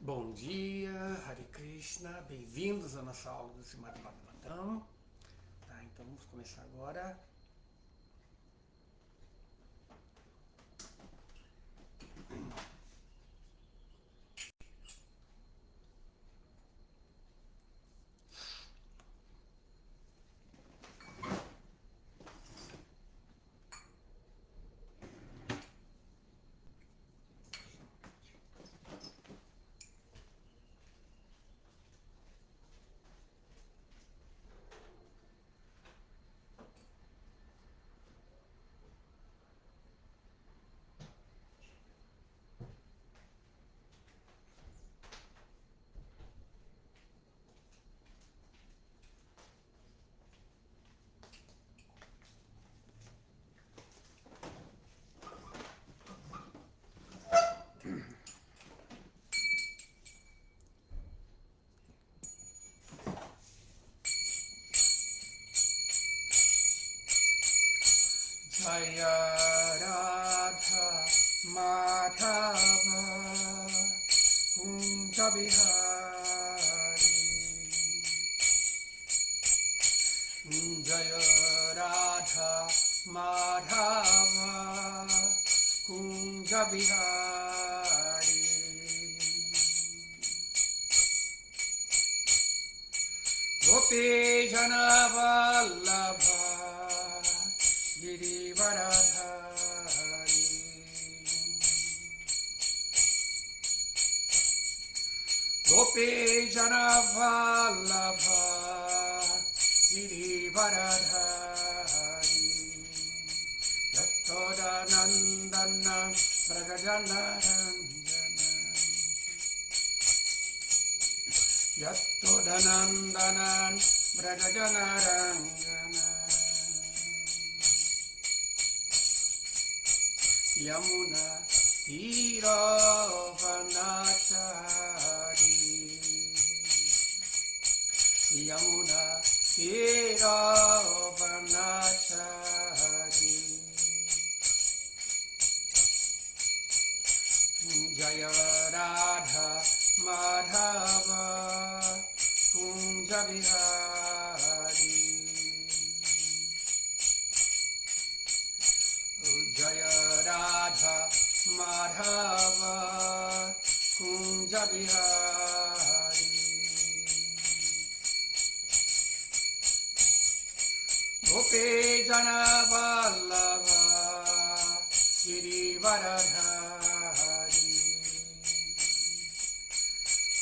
Bom dia, Hare Krishna, bem-vindos à nossa aula do Srimad Bhagavatam. Tá, então vamos começar agora. Jaya Radha Madhava Kunja Bihari Jaya Radha Madhava Kunja Bihari Gopi Jana Vallabha Girivaradhari Gopi Jana Vallabha Girivaradhari Yatoda Nandana Bragajana Ranjana Yatoda Nandana Bragajana Ranjana Yamuna Tiravanachari Yamuna Tiravanachari Jaya Radha Madhava Kunja Bihari Jaya Radha Madhava Kunja Bihari Gopi Jana Vallabha Girivaradhari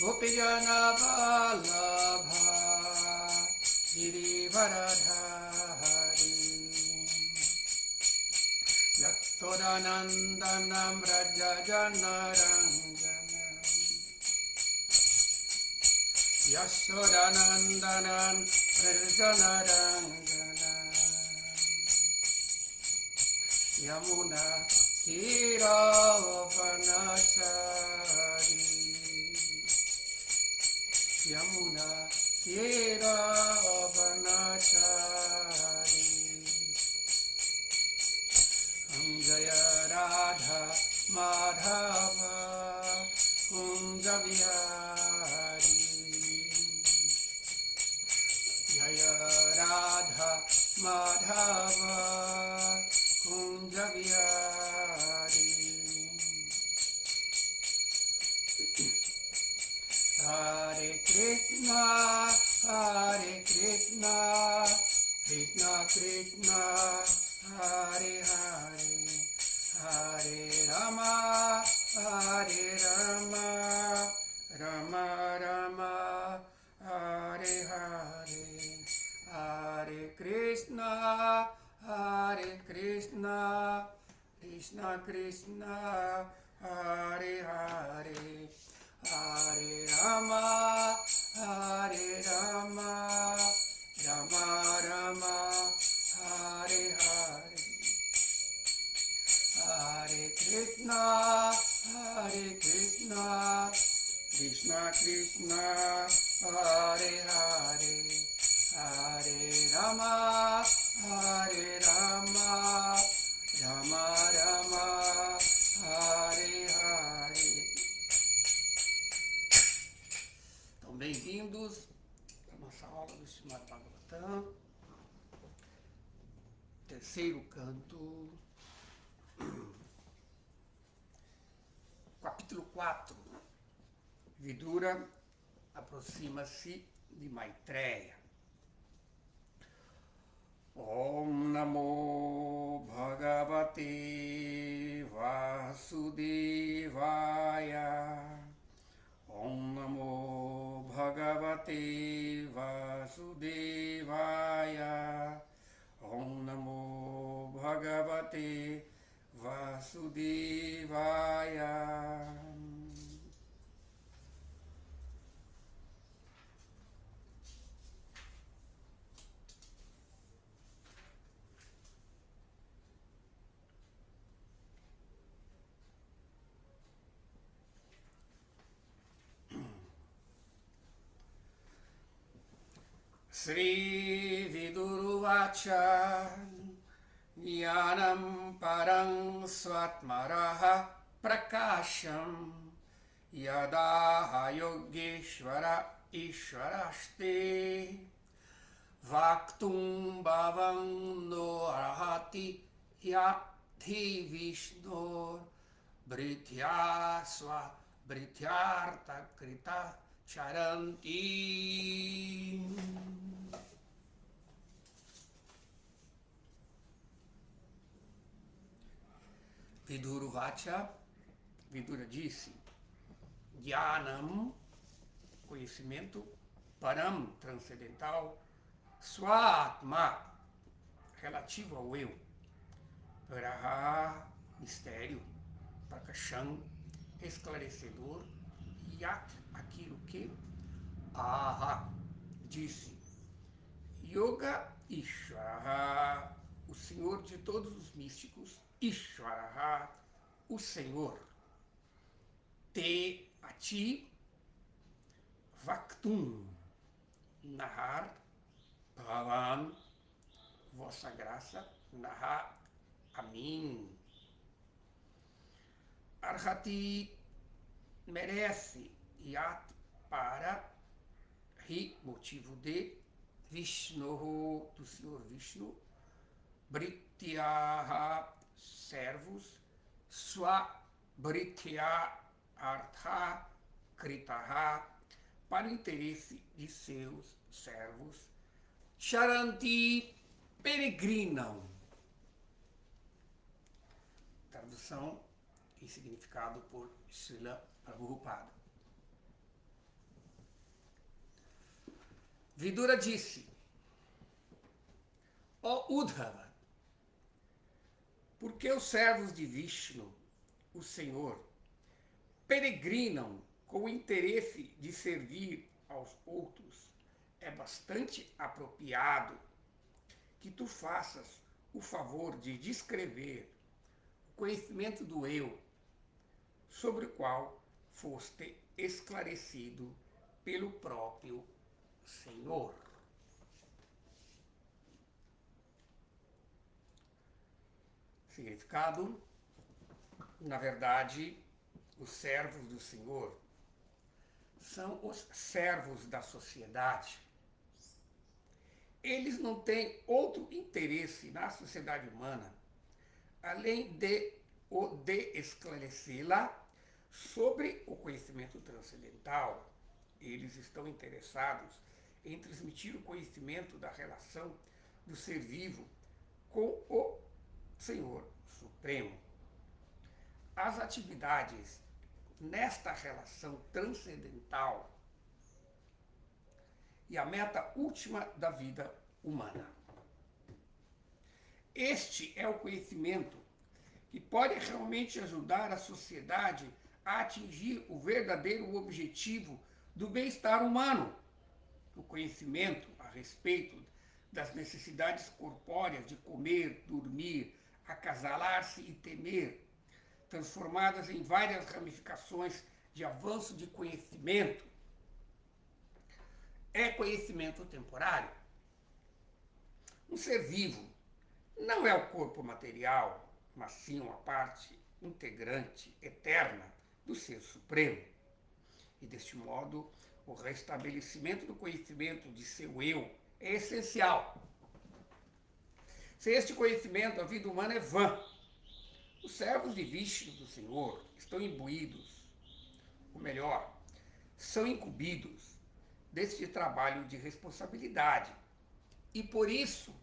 Gopi Jana Vallabha Girivaradhari Yatodanandanam Rajajanaranjanam Yashodanandanan Rajajanaranjanam Yamuna Tiravanachari Yamuna Tiravanachari Jaya Radha Madhava Kunja Bihari Jaya Radha Madhava Kunja Bihari Hare Krishna Hare Krishna Krishna Krishna Hare Hare Hare Rama Hare Rama Rama Rama Hare Hare Hare Krishna Krishna Krishna Hare Hare Hare Rama Rama Rama Hare Hare Hare Krishna Krishna Krishna Hare Hare Hare Rama Rama Rama Hare Hare Então, bem-vindos à nossa aula do Srimad Bhagavatam, terceiro canto, capítulo 4. Vidura aproxima-se de Maitreya. Om Namo Bhagavate Vasudevaya. Om Namo Bhagavate Vasudevaya. Om Namo Bhagavate Vasudevaya. Sri Viduruvacha Jnanam Parang Swatmaraha Prakasham Yadaha Yogeshwara Ishwaraste Vaktum Bhavam No Arahati Yati Vishnor Bhrityasva Bhrityartha Krita Charanti. Viduruvacha, Vidura disse, Jnanam, conhecimento, Param, transcendental, Swatma, relativo ao eu, Raha, mistério, Prakasham, esclarecedor, Yat, aquilo que, Aha, disse, Yoga Ishvara, o Senhor de todos os místicos, Ishvara, o Senhor, Te, a ti, Vaktum, narrar, Bhavam, vossa graça, narrar, a mim. Arhati, merece, Yat, para, Ri, motivo de, Vishnu, do Senhor Vishnu, Brityaha, servos, Swa, Britya, Artha, Kritaha, para o interesse de seus servos, Charanti, peregrinam. Tradução e significado por Srila Prabhupada. Vidura disse, ó Uddhava, porque os servos de Vishnu, o Senhor, peregrinam com o interesse de servir aos outros, é bastante apropriado que tu faças o favor de descrever o conhecimento do eu, sobre o qual foste esclarecido pelo próprio Senhor. Significado: na verdade, os servos do Senhor são os servos da sociedade. Eles não têm outro interesse na sociedade humana, além de o de esclarecê-la sobre o conhecimento transcendental. Eles estão interessados em transmitir o conhecimento da relação do ser vivo com o Senhor Supremo. As atividades nesta relação transcendental e a meta última da vida humana. Este é o conhecimento que pode realmente ajudar a sociedade a atingir o verdadeiro objetivo do bem-estar humano. O conhecimento a respeito das necessidades corpóreas de comer, dormir, acasalar-se e temer, transformadas em várias ramificações de avanço de conhecimento, é conhecimento temporário. Um ser vivo não é o corpo material, mas sim uma parte integrante, eterna, do Ser Supremo. E deste modo, o restabelecimento do conhecimento de seu eu é essencial. Sem este conhecimento, a vida humana é vã. Os servos de Vishnu do Senhor estão imbuídos, ou melhor, são incumbidos deste trabalho de responsabilidade e, por isso,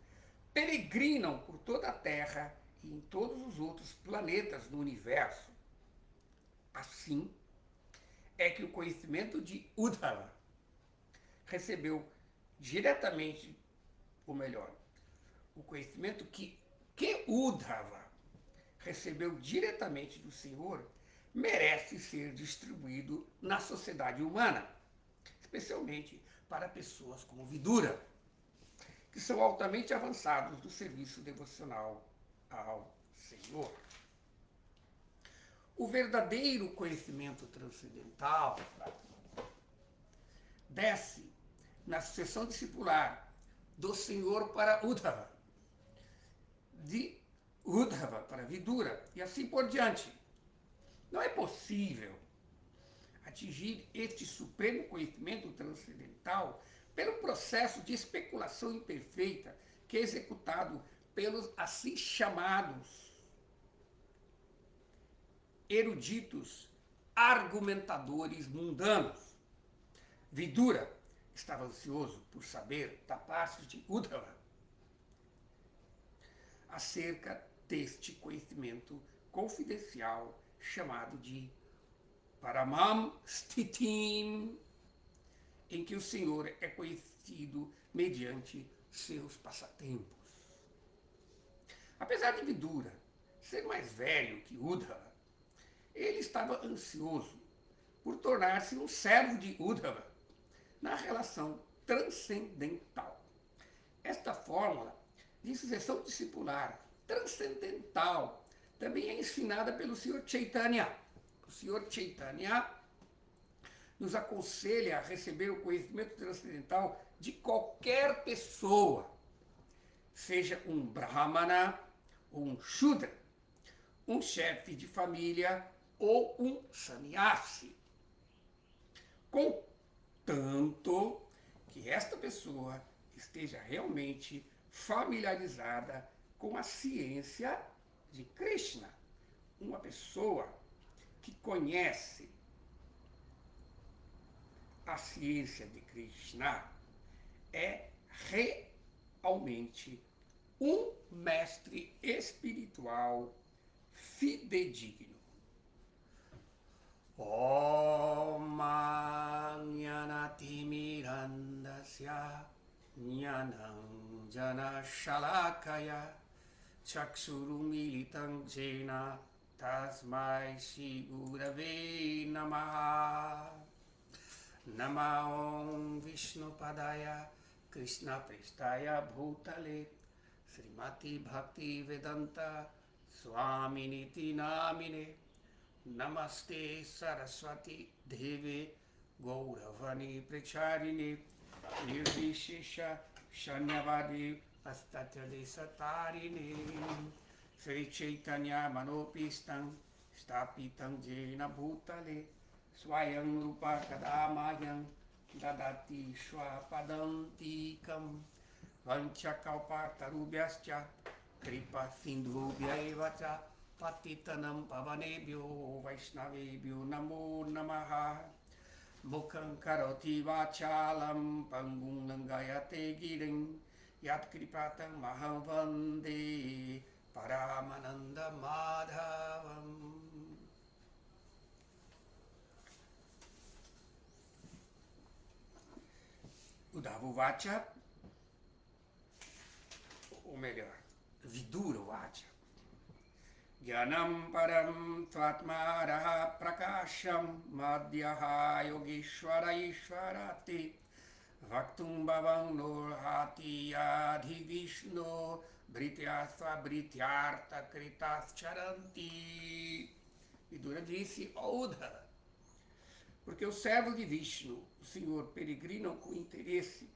peregrinam por toda a Terra e em todos os outros planetas do universo. Assim, é que o conhecimento de Uddhava recebeu diretamente, ou melhor, o conhecimento que Uddhava recebeu diretamente do Senhor merece ser distribuído na sociedade humana, especialmente para pessoas como Vidura, que são altamente avançados do serviço devocional ao Senhor. O verdadeiro conhecimento transcendental desce na sucessão discipular do Senhor para Uddhava, de Uddhava para Vidura e assim por diante. Não é possível atingir este supremo conhecimento transcendental pelo processo de especulação imperfeita que é executado pelos assim chamados eruditos argumentadores mundanos. Vidura estava ansioso por saber da parte de Uddhava acerca deste conhecimento confidencial chamado de Paramam Stitim, em que o Senhor é conhecido mediante seus passatempos. Apesar de Vidura ser mais velho que Uddhava, ele estava ansioso por tornar-se um servo de Uddhava na relação transcendental. Esta fórmula de sucessão discipular transcendental também é ensinada pelo Sr. Chaitanya. O Sr. Chaitanya nos aconselha a receber o conhecimento transcendental de qualquer pessoa, seja um brahmana ou um shudra, um chefe de família ou um sannyasi, contanto que esta pessoa esteja realmente familiarizada com a ciência de Krishna. Uma pessoa que conhece a ciência de Krishna é realmente um mestre espiritual fidedigno. Om Jnanatimirandasya Jnanam Jana Shalakaya Chakshurumilitam Jena Tasmai Shri Gurave Namaha. Namo Vishnu Padaya Krishna Prestaya Bhutale Srimati Bhakti Vedanta Swaminiti Namine Namaste Saraswati Devi Gauravani Pracharine Nirvishesha Shanyavadi Astatya Satarine Sri Chaitanya Manopistam Stapitam Jena Bhutale Swayam Rupa Kadamayam Dadati Shwapadantikam Vanchakalpatarubhyascha Kripa Sindhubhya evacha Patitanam Pavanebhyo Vaishnavebhyo Namo Namaha Mukham Karoti Vachalam Pangum Langayate Girim Yat Kripatam Maham Vande Paramananda Madhavam. Uddhava Vacha, ou melhor, Vidura Vacha. Jnanam param tvatmaraha prakasham madhyaha yogeshwara ishwarati vaktum bhavam norhati adhi vishnu brityasva brityarta kritas charanti. Vidura disse, ó Uddhava, porque os servos de Vishnu, o Senhor, peregrinam com interesse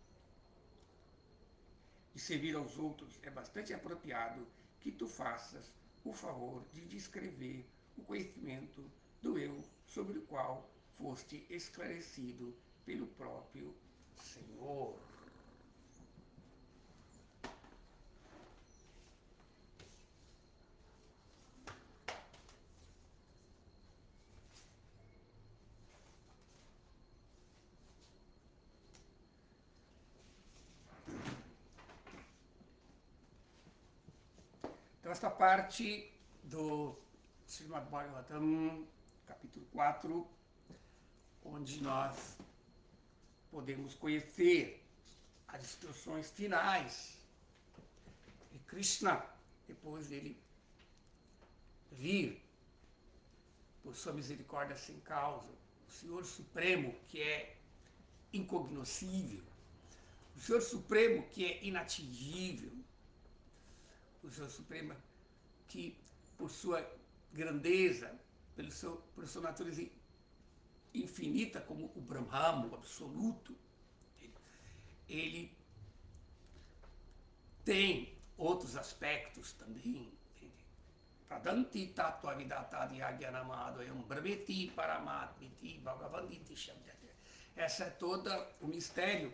de servir aos outros, é bastante apropriado que tu faças o favor de descrever o conhecimento do eu sobre o qual foste esclarecido pelo próprio Senhor. Então, esta parte do Srimad Bhagavatam, capítulo 4, onde nós podemos conhecer as instruções finais de Krishna, depois dele vir, por sua misericórdia sem causa, o Senhor Supremo, que é incognoscível, o Senhor Supremo, que é inatingível, o Senhor Supremo, que por sua grandeza, por sua natureza infinita, como o Brahman, o absoluto, ele tem outros aspectos também. Pradanti tattva vidatadi agyanamadoyam brahmeti paramatmiti bhagavanditi shabdati. Essa é toda o mistério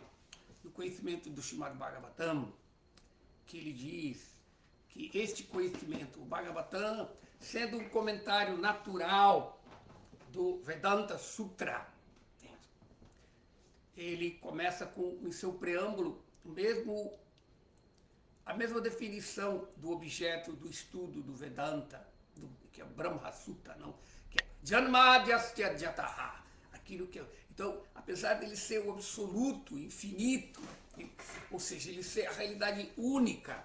do conhecimento do Srimad Bhagavatam, que ele diz que este conhecimento, o Bhagavatam, sendo um comentário natural do Vedanta Sutra, ele começa com, em seu preâmbulo, a mesma definição do objeto do estudo do Vedanta, que é Brahma Sutta, não? Que é Janmadhyasya Jataha, aquilo que então, apesar dele ser o absoluto, infinito, ou seja, ele ser a realidade única,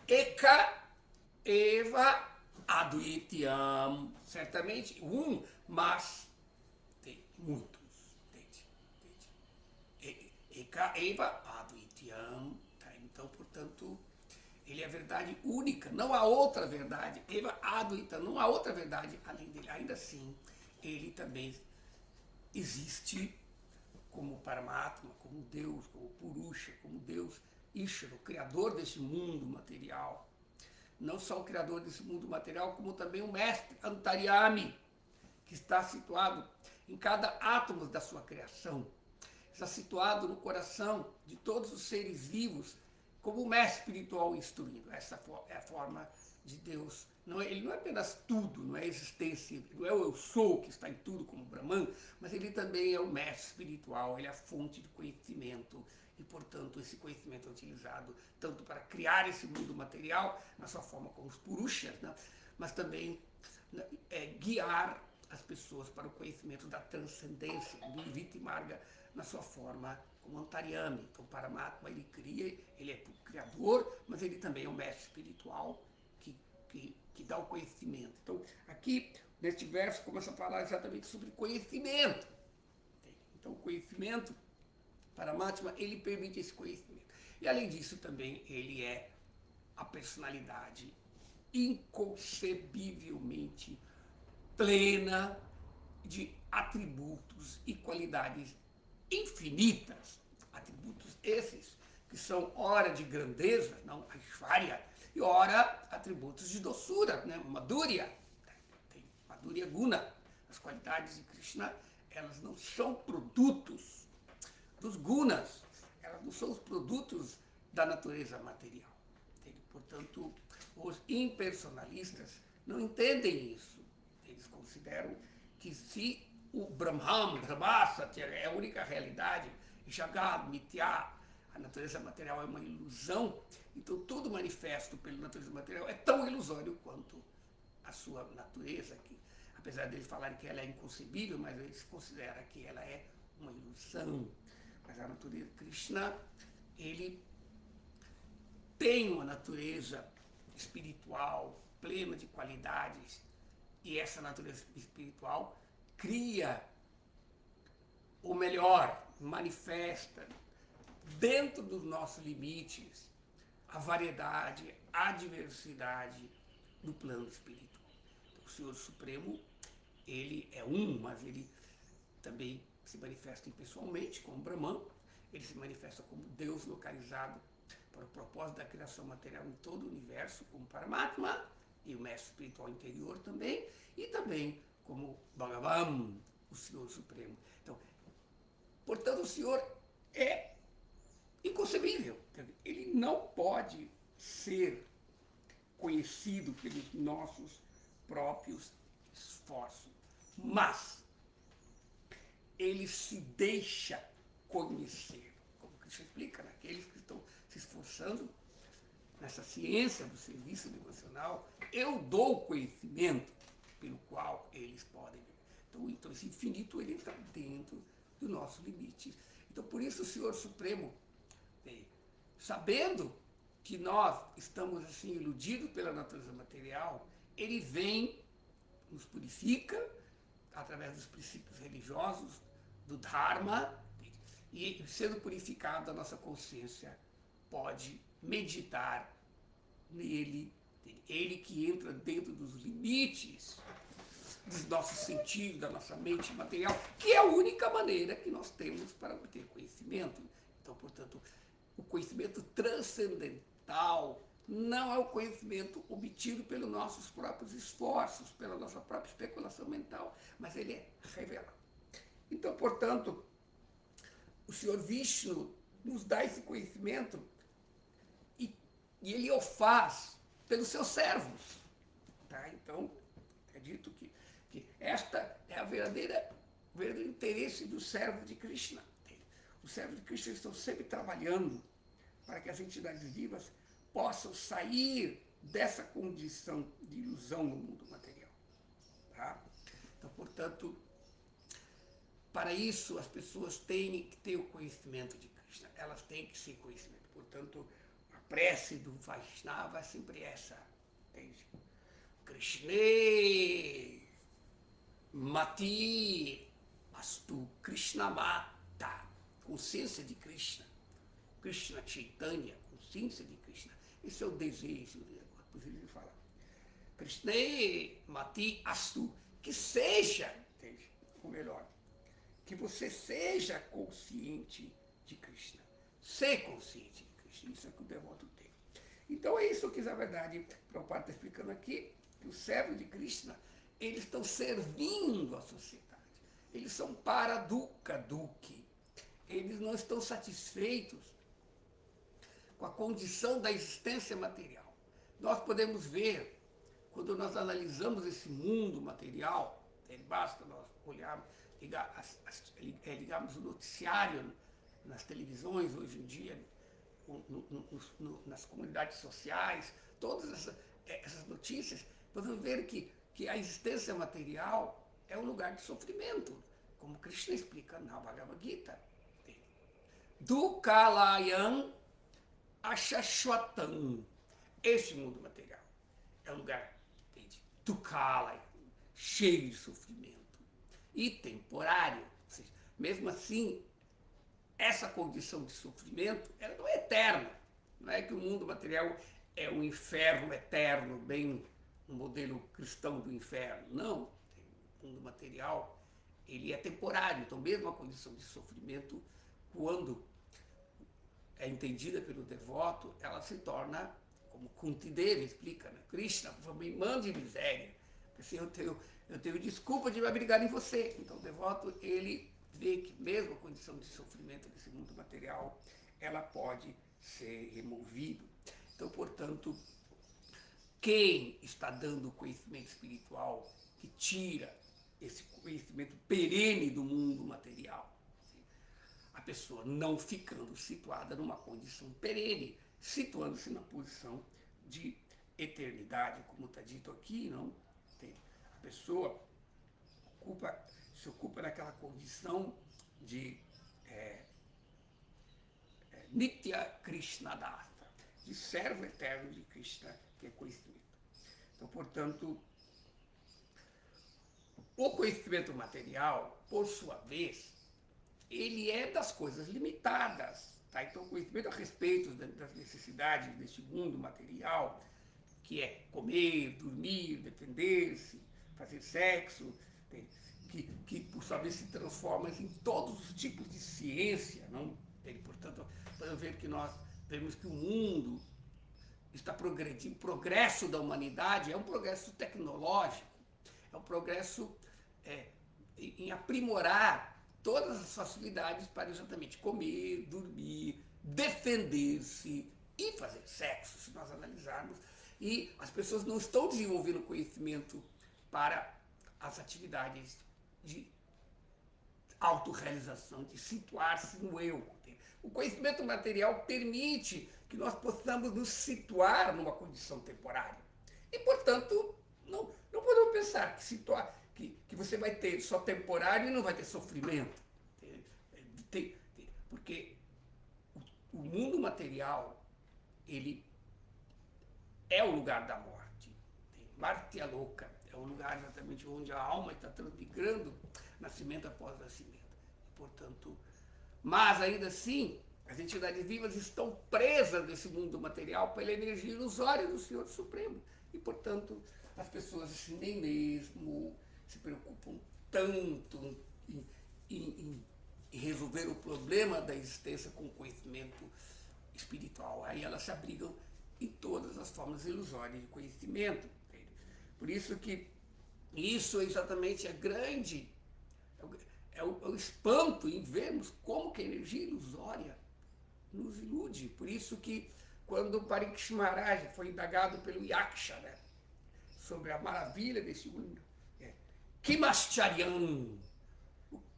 Eka Eva Advityam, certamente mas tem muitos, entende? Eka Eva Advityam, tá? Então, portanto, ele é a verdade única, não há outra verdade, Eva Advityam, não há outra verdade além dele. Ainda assim, ele também existe como Paramatma, como Deus, como Purusha, como Deus Ishvara, o criador desse mundo material. Não só o criador desse mundo material, como também o mestre Antaryami, que está situado em cada átomo da sua criação. Está situado no coração de todos os seres vivos, como o mestre espiritual instruindo. Essa é a forma de Deus. Ele não é apenas tudo, não é a existência, não é o eu sou que está em tudo como Brahman, mas ele também é o mestre espiritual, ele é a fonte de conhecimento e, portanto, esse conhecimento é utilizado tanto para criar esse mundo material, na sua forma como os Purushas, né? Mas também guiar as pessoas para o conhecimento da transcendência, do Niviti Marga, na sua forma como Antaryami. Então, Paramatma, ele cria, ele é o criador, mas ele também é um mestre espiritual que dá o conhecimento. Então, aqui, neste verso, começa a falar exatamente sobre conhecimento. Então, o conhecimento, Paramatma, ele permite esse conhecimento. E, além disso, também, ele é a personalidade inconcebivelmente plena de atributos e qualidades infinitas. Atributos esses que são ora de grandeza, não Aishvarya, e ora atributos de doçura, né? Madhurya. Tem Madhurya Guna. As qualidades de Krishna, elas não são produtos dos gunas, elas não são os produtos da natureza material. Entende? Portanto, os impersonalistas não entendem isso. Eles consideram que se o Brahmasatya é a única realidade, Jagat, Mithya, a natureza material é uma ilusão, então todo manifesto pela natureza material é tão ilusório quanto a sua natureza, que apesar deles falarem que ela é inconcebível, mas eles consideram que ela é uma ilusão. Mas a natureza de Krishna, ele tem uma natureza espiritual plena de qualidades, e essa natureza espiritual cria, ou melhor, manifesta dentro dos nossos limites a variedade, a diversidade do plano espiritual. Então, o Senhor Supremo, ele é mas ele também se manifesta impessoalmente como Brahman, ele se manifesta como Deus localizado para o propósito da criação material em todo o universo, como Paramatma, e o mestre espiritual interior também, e também como Bhagavan, o Senhor Supremo. Então, Portanto, o Senhor é inconcebível. Ele não pode ser conhecido pelos nossos próprios esforços, mas ele se deixa conhecer. Como Cristo explica, né? Aqueles que estão se esforçando nessa ciência do serviço devocional, eu dou conhecimento pelo qual eles podem ver. Então esse infinito ele está dentro do nosso limite. Então, por isso, o Senhor Supremo, sabendo que nós estamos assim iludidos pela natureza material, ele vem, nos purifica através dos princípios religiosos, do Dharma, e sendo purificada a nossa consciência pode meditar nele, ele que entra dentro dos limites dos nossos sentidos, da nossa mente material, que é a única maneira que nós temos para obter conhecimento. Então, portanto, o conhecimento transcendental não é o conhecimento obtido pelos nossos próprios esforços, pela nossa própria especulação mental, mas ele é revelado. Então, portanto, o Senhor Vishnu nos dá esse conhecimento e ele o faz pelos seus servos. Tá? Então, é dito que esta é o verdadeiro interesse do servo de Krishna. Os servos de Krishna estão sempre trabalhando para que as entidades vivas possam sair dessa condição de ilusão no mundo material. Tá? Então, portanto, para isso as pessoas têm que ter o conhecimento de Krishna, elas têm que ser conhecimento. Portanto, a prece do Vaishnava é sempre essa, entende? Krishna Mati Astu Krishna Mata, consciência de Krishna, Krishna Chaitanya, consciência de Krishna. Esse é o desejo, por isso ele fala. Krishna Mati Astu, que seja, entende? Ou melhor, que você seja consciente de Krishna. Ser consciente de Krishna, isso é que o devoto tem. Então é isso que, na verdade, Prabhupada está explicando aqui, que os servos de Krishna, eles estão servindo a sociedade. Eles são para dukkha dukhi. Eles não estão satisfeitos com a condição da existência material. Nós podemos ver, quando nós analisamos esse mundo material, basta nós olharmos, ligarmos o noticiário nas televisões hoje em dia, nas comunidades sociais, todas essas notícias, podemos ver que a existência material é um lugar de sofrimento, como Krishna explica na Bhagavad Gita. Dukhalayam Ashashwatam. Esse mundo material é um lugar de Dukhalayam, cheio de sofrimento e temporário. Ou seja, mesmo assim, essa condição de sofrimento ela não é eterna. Não é que o mundo material é um inferno eterno, bem um modelo cristão do inferno. Não. O mundo material ele é temporário. Então, mesmo a condição de sofrimento, quando é entendida pelo devoto, ela se torna, como Kuntideva explica, né? Krishna, me mande miséria, porque eu tenho desculpa de me abrigar em você. Então, o devoto, ele vê que mesmo a condição de sofrimento desse mundo material, ela pode ser removida. Então, portanto, quem está dando o conhecimento espiritual que tira esse conhecimento perene do mundo material? A pessoa não ficando situada numa condição perene, situando-se na posição de eternidade, como está dito aqui, não? A pessoa se ocupa naquela condição de Nitya Krishnadatta, de servo eterno de Krishna, que é conhecimento. Então, portanto, o conhecimento material, por sua vez, ele é das coisas limitadas. Tá? Então, o conhecimento a respeito das necessidades deste mundo material, que é comer, dormir, defender-se, fazer sexo, que por sua vez se transforma em todos os tipos de ciência. Não? Portanto, podemos ver que nós vemos que o mundo está progredindo, o progresso da humanidade é um progresso tecnológico, é um progresso em aprimorar todas as facilidades para exatamente comer, dormir, defender-se e fazer sexo, se nós analisarmos. E as pessoas não estão desenvolvendo conhecimento para as atividades de autorrealização, de situar-se no eu. O conhecimento material permite que nós possamos nos situar numa condição temporária. E, portanto, não podemos pensar que você vai ter só temporário e não vai ter sofrimento. Porque o mundo material, ele é o lugar da morte. Marte é louca, é o lugar exatamente onde a alma está transmigrando nascimento após nascimento. E, portanto, mas ainda assim, as entidades vivas estão presas nesse mundo material pela energia ilusória do Senhor Supremo. E, portanto, as pessoas assim, nem mesmo se preocupam tanto em resolver o problema da existência com conhecimento espiritual. Aí elas se abrigam em todas as formas ilusórias de conhecimento. Por isso que isso é exatamente a grande, é o espanto em vermos como que a energia ilusória nos ilude. Por isso que quando Parikshit Maharaj foi indagado pelo Yaksha, né, sobre a maravilha desse mundo, Kimascharyan,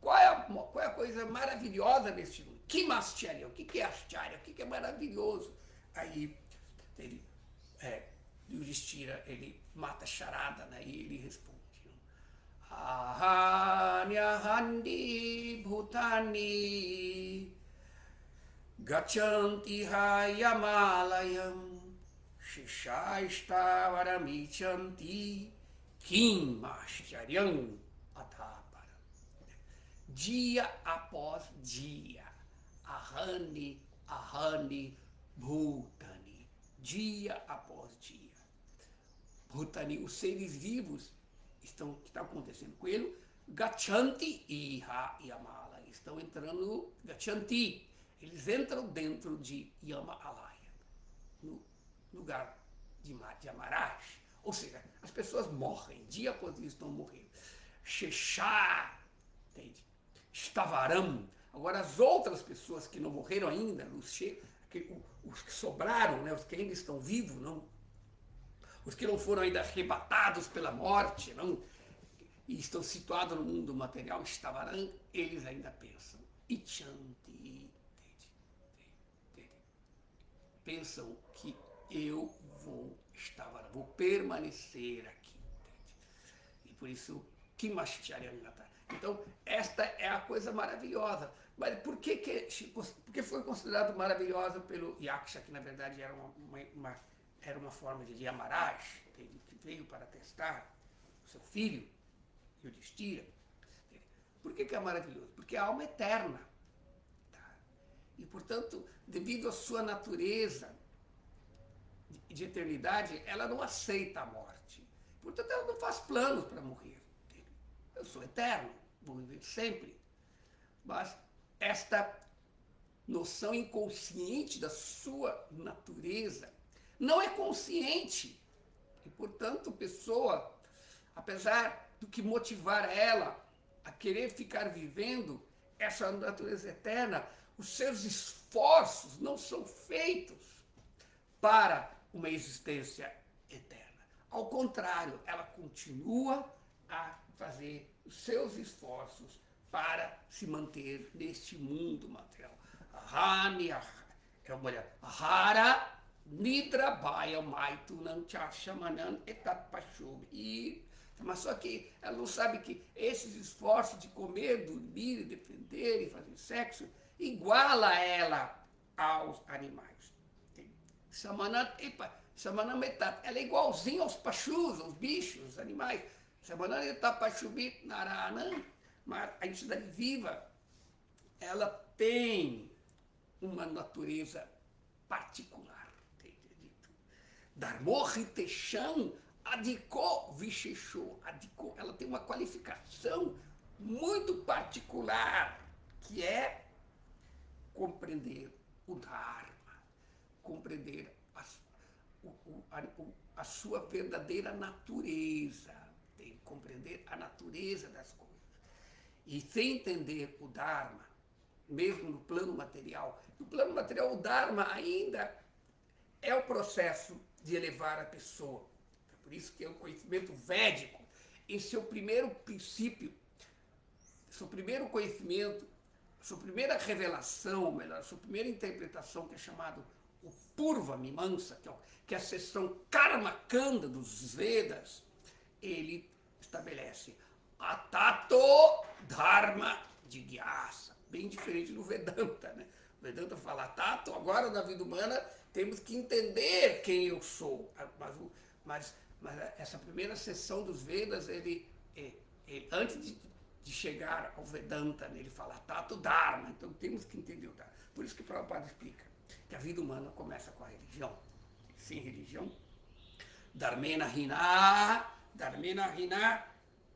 qual é a coisa maravilhosa desse mundo? Kimascharyan, o que é Ascharya? O que é maravilhoso? Aí ele, Yudhishthira, ele mata a charada, né, e ele responde: Ahanyahandi bhutani gachanti hayamalayam shishaistavaramicchanti kim ascharyan athaparam. Dia após dia, ahani bhutani, dia após dia. Bhutani, os seres vivos que está acontecendo com ele, Gachanti e Yamala, estão entrando, Gachanti, eles entram dentro de Yama Alaya, no lugar de Yamaraj. Ou seja, as pessoas morrem, dia após dia estão morrendo. Sheshá, entende? Stavaram. Agora as outras pessoas que não morreram ainda, os que sobraram, né, os que ainda estão vivos, não, os que não foram ainda arrebatados pela morte, não, e estão situados no mundo material, Stavaram, eles ainda pensam. Ichanti, pensam que eu vou permanecer aqui. Entende? E por isso, Kimascharyanata. Então, esta é a coisa maravilhosa. Mas por que foi considerado maravilhosa pelo Yaksha, que na verdade era uma forma de Yamaraj, que veio para testar o seu filho, Yudhishthira? Por que é maravilhoso? Porque a alma é eterna. Tá? E, portanto, devido à sua natureza de eternidade, ela não aceita a morte. Portanto, ela não faz planos para morrer. Eu sou eterno, vou viver sempre. Mas esta noção inconsciente da sua natureza não é consciente. E, portanto, a pessoa, apesar do que motivar ela a querer ficar vivendo essa natureza eterna, os seus esforços não são feitos para uma existência eterna. Ao contrário, ela continua a fazer os seus esforços para se manter neste mundo material. Hara Nidra Bhaya Maitunam Chashamanan Etat Pashub. Mas só que ela não sabe que esses esforços de comer, dormir, defender e fazer sexo iguala ela aos animais. Samanam Etat, ela é igualzinha aos pachus, aos bichos, aos animais. Samanam Etat Pashubit Naranam. Mas a entidade viva, ela tem uma natureza particular. Dharmohitesham Adiko Vishesho. Ela tem uma qualificação muito particular, que é compreender o Dharma, compreender a sua verdadeira natureza, compreender a natureza das coisas. E sem entender o Dharma, mesmo no plano material, o Dharma ainda é o processo de elevar a pessoa. Por isso que é o conhecimento védico, em seu primeiro princípio, seu primeiro conhecimento, sua primeira revelação, melhor, sua primeira interpretação, que é chamado o Purva Mimamsa, que é a seção Karma Kanda dos Vedas, ele estabelece a Tato Dharma Jigyasa, bem diferente do Vedanta, né? O Vedanta fala, Tato, agora na vida humana temos que entender quem eu sou. Mas essa primeira seção dos Vedas, antes de chegar ao Vedanta, né, ele fala Tato Dharma, então temos que entender o Dharma. Por isso que o Prabhupada explica que a vida humana começa com a religião. Sem religião, Dharmena Hina,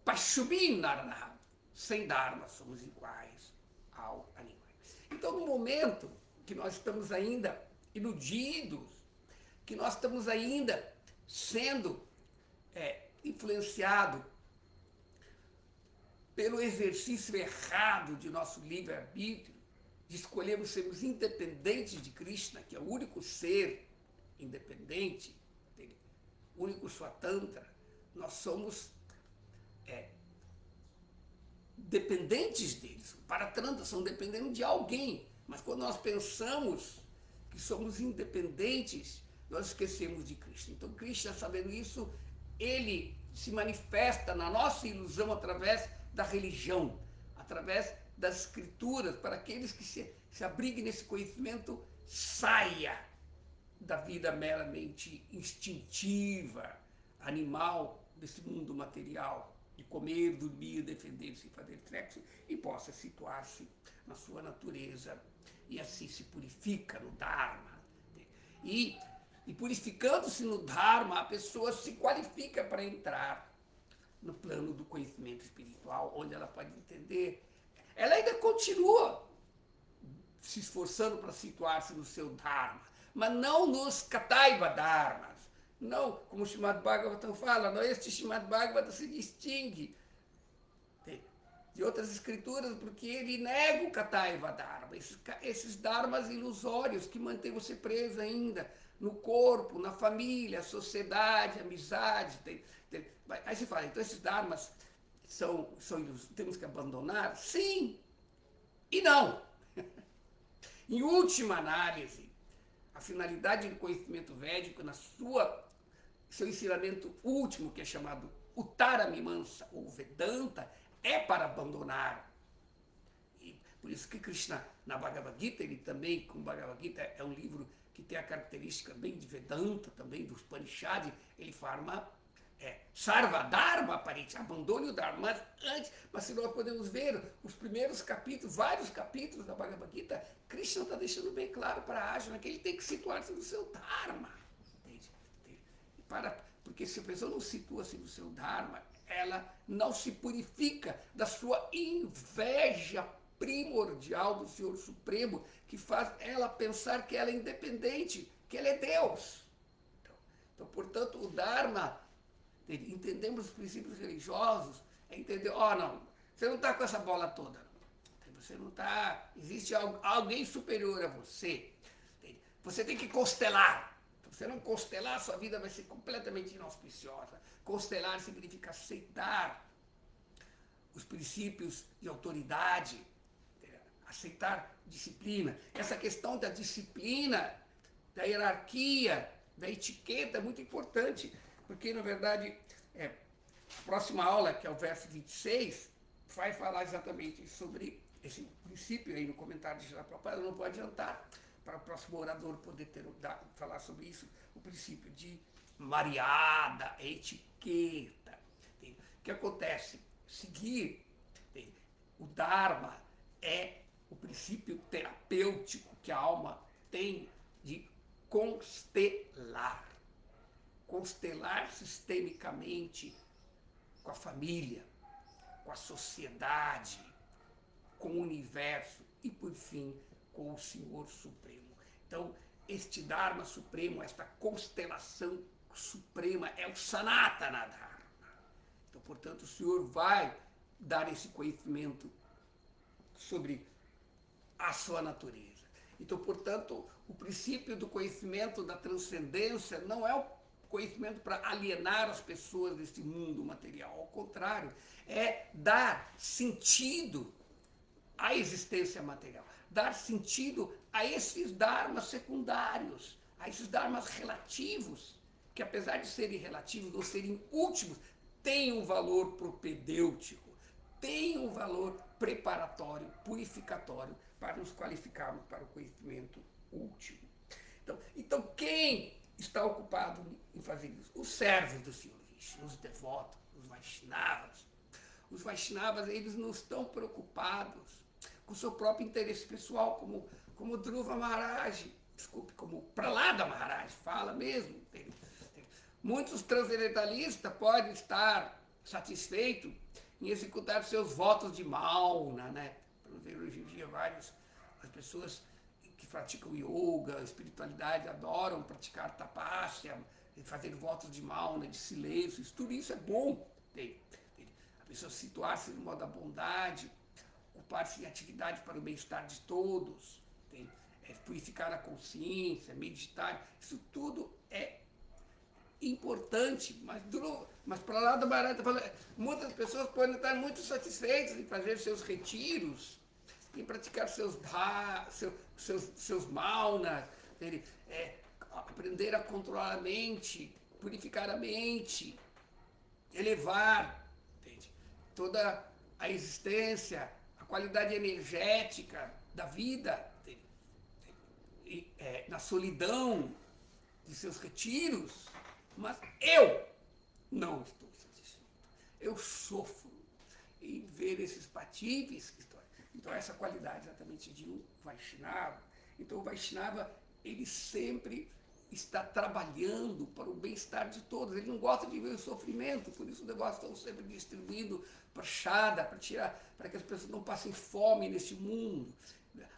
Pashubinarna. Sem Dharma somos iguais ao animal. Então, no momento que nós estamos ainda iludidos, que nós estamos ainda sendo influenciados pelo exercício errado de nosso livre-arbítrio, de escolhermos sermos independentes de Krishna, que é o único ser independente, o único Swatantra, nós somos dependentes deles. Paratrantas são dependentes de alguém, mas quando nós pensamos que somos independentes, nós esquecemos de Krishna. Então, Krishna, sabendo isso, ele se manifesta na nossa ilusão através da religião, através das escrituras, para aqueles que se abriguem nesse conhecimento, saia da vida meramente instintiva, animal, desse mundo material, de comer, dormir, defender-se e fazer sexo, e possa situar-se na sua natureza, e assim se purifica no Dharma. E purificando-se no Dharma, a pessoa se qualifica para entrar no plano do conhecimento espiritual, onde ela pode entender. Ela ainda continua se esforçando para situar-se no seu Dharma, mas não nos Kataiva Dharmas. Não, como o Srimad Bhagavatam fala, não, este Srimad Bhagavatam se distingue de outras escrituras porque ele nega o Kataiva Dharma, esses dharmas ilusórios que mantêm você preso ainda no corpo, na família, sociedade, amizade. Aí você fala, então esses dharmas são temos que abandonar? Sim e não. Em última análise, a finalidade do conhecimento védico, seu ensinamento último, que é chamado Uttara Mimamsa, ou Vedanta, é para abandonar. E por isso que Krishna, na Bhagavad Gita, ele também, como Bhagavad Gita é um livro que tem a característica bem de Vedanta, também dos Upanishads, ele fala Sarva Dharma Pariti, abandone o Dharma. Mas se nós podemos ver os primeiros capítulos, vários capítulos da Bhagavad Gita, Krishna está deixando bem claro para Arjuna que ele tem que situar-se no seu Dharma. Entende? Porque se a pessoa não situa-se no seu Dharma, ela não se purifica da sua inveja primordial do Senhor Supremo, que faz ela pensar que ela é independente, que ela é Deus. Então portanto, o Dharma, entendemos os princípios religiosos, é entender, não, você não está com essa bola toda, você não está, existe alguém superior a você, você tem que constelar. Se você não constelar, sua vida vai ser completamente inauspiciosa. Constelar significa aceitar os princípios de autoridade, aceitar disciplina. Essa questão da disciplina, da hierarquia, da etiqueta é muito importante, porque, na verdade, a próxima aula, que é o verso 26, vai falar exatamente sobre esse princípio aí no comentário de Srila Prabhupada. Eu não vou adiantar, para o próximo orador poder falar sobre isso, o princípio de mariada, etiqueta. O que acontece? Seguir o Dharma é o princípio terapêutico que a alma tem de constelar. Constelar sistemicamente com a família, com a sociedade, com o universo e, por fim, com o Senhor Supremo. Então, este Dharma Supremo, esta constelação suprema, é o Sanatana Dharma. Então, portanto, o Senhor vai dar esse conhecimento sobre a sua natureza. Então, portanto, o princípio do conhecimento da transcendência não é o conhecimento para alienar as pessoas desse mundo material. Ao contrário, é dar sentido à existência material, dar sentido a esses dharmas secundários, a esses dharmas relativos, que apesar de serem relativos ou serem últimos, têm um valor propedêutico, têm um valor preparatório, purificatório, para nos qualificarmos para o conhecimento último. Então quem está ocupado em fazer isso? Os servos do Senhor Vishnu, os devotos, os Vaishnavas. Os Vaishnavas, eles não estão preocupados com o seu próprio interesse pessoal, como Dhruva Maharaj, como Prahlada Maharaj fala mesmo. Muitos transcendentalistas podem estar satisfeitos em executar seus votos de Mauna, né? Hoje em dia, as pessoas que praticam yoga, espiritualidade, adoram praticar tapasya, fazer votos de Mauna, de silêncio, tudo isso é bom. A pessoa situar-se no modo da bondade, ocupar-se em atividade para o bem-estar de todos, purificar a consciência, meditar, isso tudo é importante, mas para lá da barata, muitas pessoas podem estar muito satisfeitas em fazer seus retiros, em praticar seus maunas, aprender a controlar a mente, purificar a mente, elevar, entende? Toda a existência, a qualidade energética da vida, na solidão de seus retiros, mas eu não estou satisfeito. Eu sofro em ver esses patifes que estão. Então, essa qualidade exatamente de um Vaishnava. Então, o Vaishnava, ele sempre está trabalhando para o bem-estar de todos. Ele não gosta de ver o sofrimento, por isso os negócios estão sempre distribuindo prachada, para que as pessoas não passem fome neste mundo.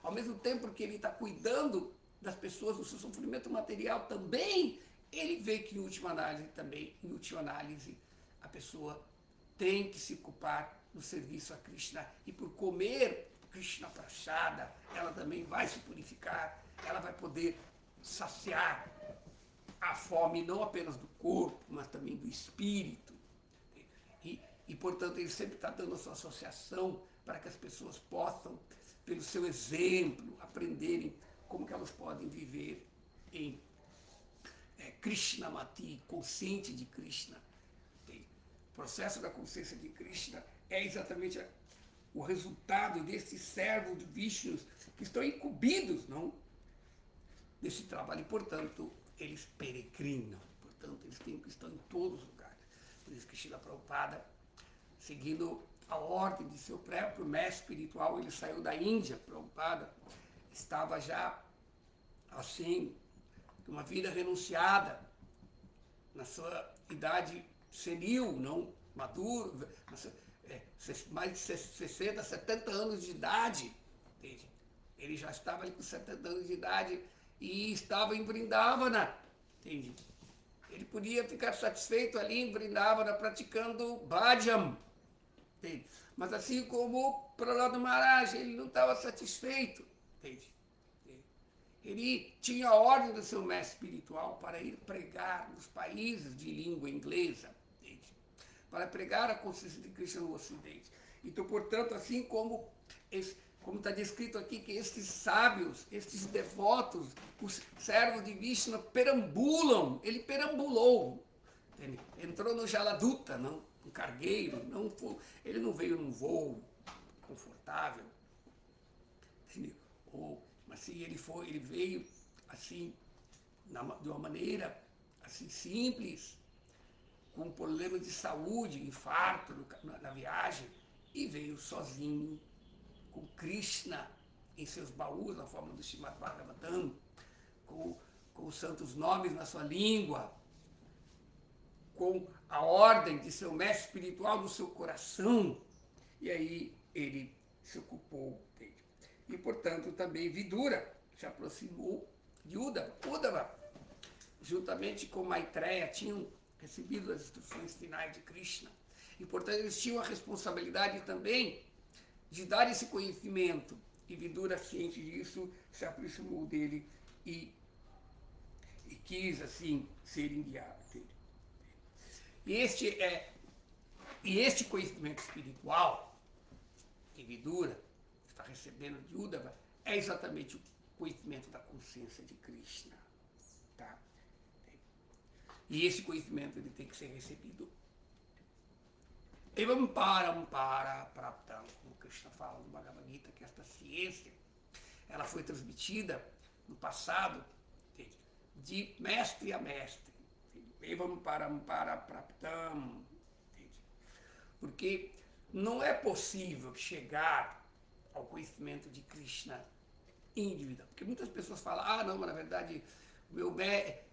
Ao mesmo tempo que ele está cuidando das pessoas, do seu sofrimento material também, ele vê que, em última análise, a pessoa tem que se ocupar no serviço a Krishna. E por comer Krishna prachada, ela também vai se purificar, ela vai poder saciar a fome não apenas do corpo, mas também do espírito. E portanto, ele sempre está dando a sua associação para que as pessoas possam, pelo seu exemplo, aprenderem como que elas podem viver em Krishnamati, consciente de Krishna. O processo da consciência de Krishna é exatamente o resultado desses servos de Vishnu que estão incumbidos, não, desse trabalho. E, portanto, eles peregrinam. Portanto, eles estão em todos os lugares. Por isso que Srila Prabhupada, seguindo a ordem de seu próprio mestre espiritual, ele saiu da Índia. Prabhupada estava já, assim, uma vida renunciada, na sua idade senil, não maduro, mais de 60, 70 anos de idade. Entende? Ele já estava ali com 70 anos de idade e estava em Vrindavana. Entende? Ele podia ficar satisfeito ali em Vrindavana praticando bhajan. Entende? Mas assim como Prahlada Maharaj, ele não estava satisfeito. Entende? Ele tinha a ordem do seu mestre espiritual para ir pregar nos países de língua inglesa, entende? Para pregar a consciência de Krishna no Ocidente. Então, portanto, assim como está descrito aqui, que estes sábios, estes devotos, os servos de Vishnu perambulam, ele perambulou, entende? Entrou no Jaladuta, não, um cargueiro, ele não veio num voo confortável, entendeu? Mas assim, ele veio assim, de uma maneira assim, simples, com problema de saúde, infarto na viagem, e veio sozinho, com Krishna em seus baús, na forma do Srimad Bhagavatam, com os santos nomes na sua língua, com a ordem de seu mestre espiritual no seu coração. E aí ele se ocupou dele. E, portanto, também Vidura se aproximou de Uddhava, juntamente com Maitreya, tinham recebido as instruções finais de Krishna. E, portanto, eles tinham a responsabilidade também de dar esse conhecimento. E Vidura, ciente disso, se aproximou dele e quis, assim, ser enviado dele. E este conhecimento espiritual que Vidura está recebendo de Uddhava é exatamente o conhecimento da consciência de Krishna. Tá? E esse conhecimento ele tem que ser recebido evam para praptam, como Krishna fala no Bhagavad Gita, que esta ciência ela foi transmitida no passado de mestre a mestre. Evam para praptam. Porque não é possível chegar ao conhecimento de Krishna individual. Porque muitas pessoas falam, não, mas na verdade o meu mestre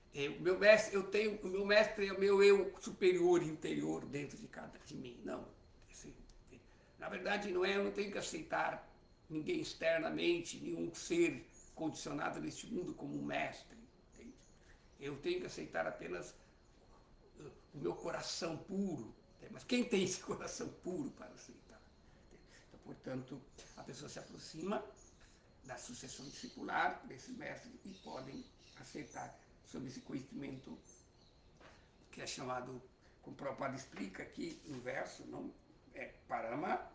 é o meu eu superior interior dentro de mim. Não. Na verdade, não é, eu não tenho que aceitar ninguém externamente, nenhum ser condicionado neste mundo como um mestre. Entende? Eu tenho que aceitar apenas o meu coração puro. Entende? Mas quem tem esse coração puro para aceitar? Então, portanto, a pessoa se aproxima da sucessão discipular desse mestre e podem aceitar sobre esse conhecimento que é chamado, como o Prabhupada explica aqui no verso, não é Parama,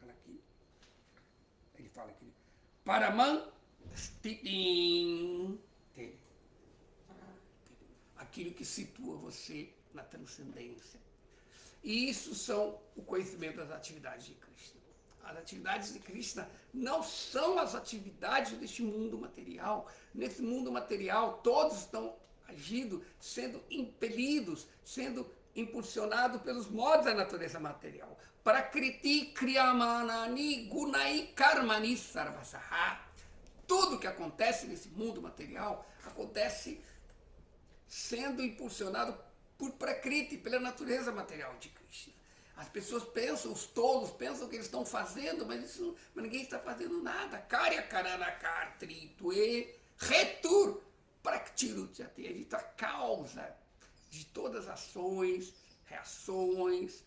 olha aqui, ele fala aqui, Paraman Stitim, aquilo que situa você na transcendência. E isso são o conhecimento das atividades de Krishna. As atividades de Krishna não são as atividades deste mundo material. Nesse mundo material, todos estão agindo, sendo impelidos, sendo impulsionados pelos modos da natureza material. Prakriti kriyamanani gunai karmani sarvasaha. Tudo que acontece nesse mundo material acontece sendo impulsionado por Prakriti, pela natureza material de Krishna. As pessoas pensam, os tolos pensam que eles estão fazendo, mas ninguém está fazendo nada. Karya karanakar tritue retur praktirutyate. É dito a causa de todas as ações, reações,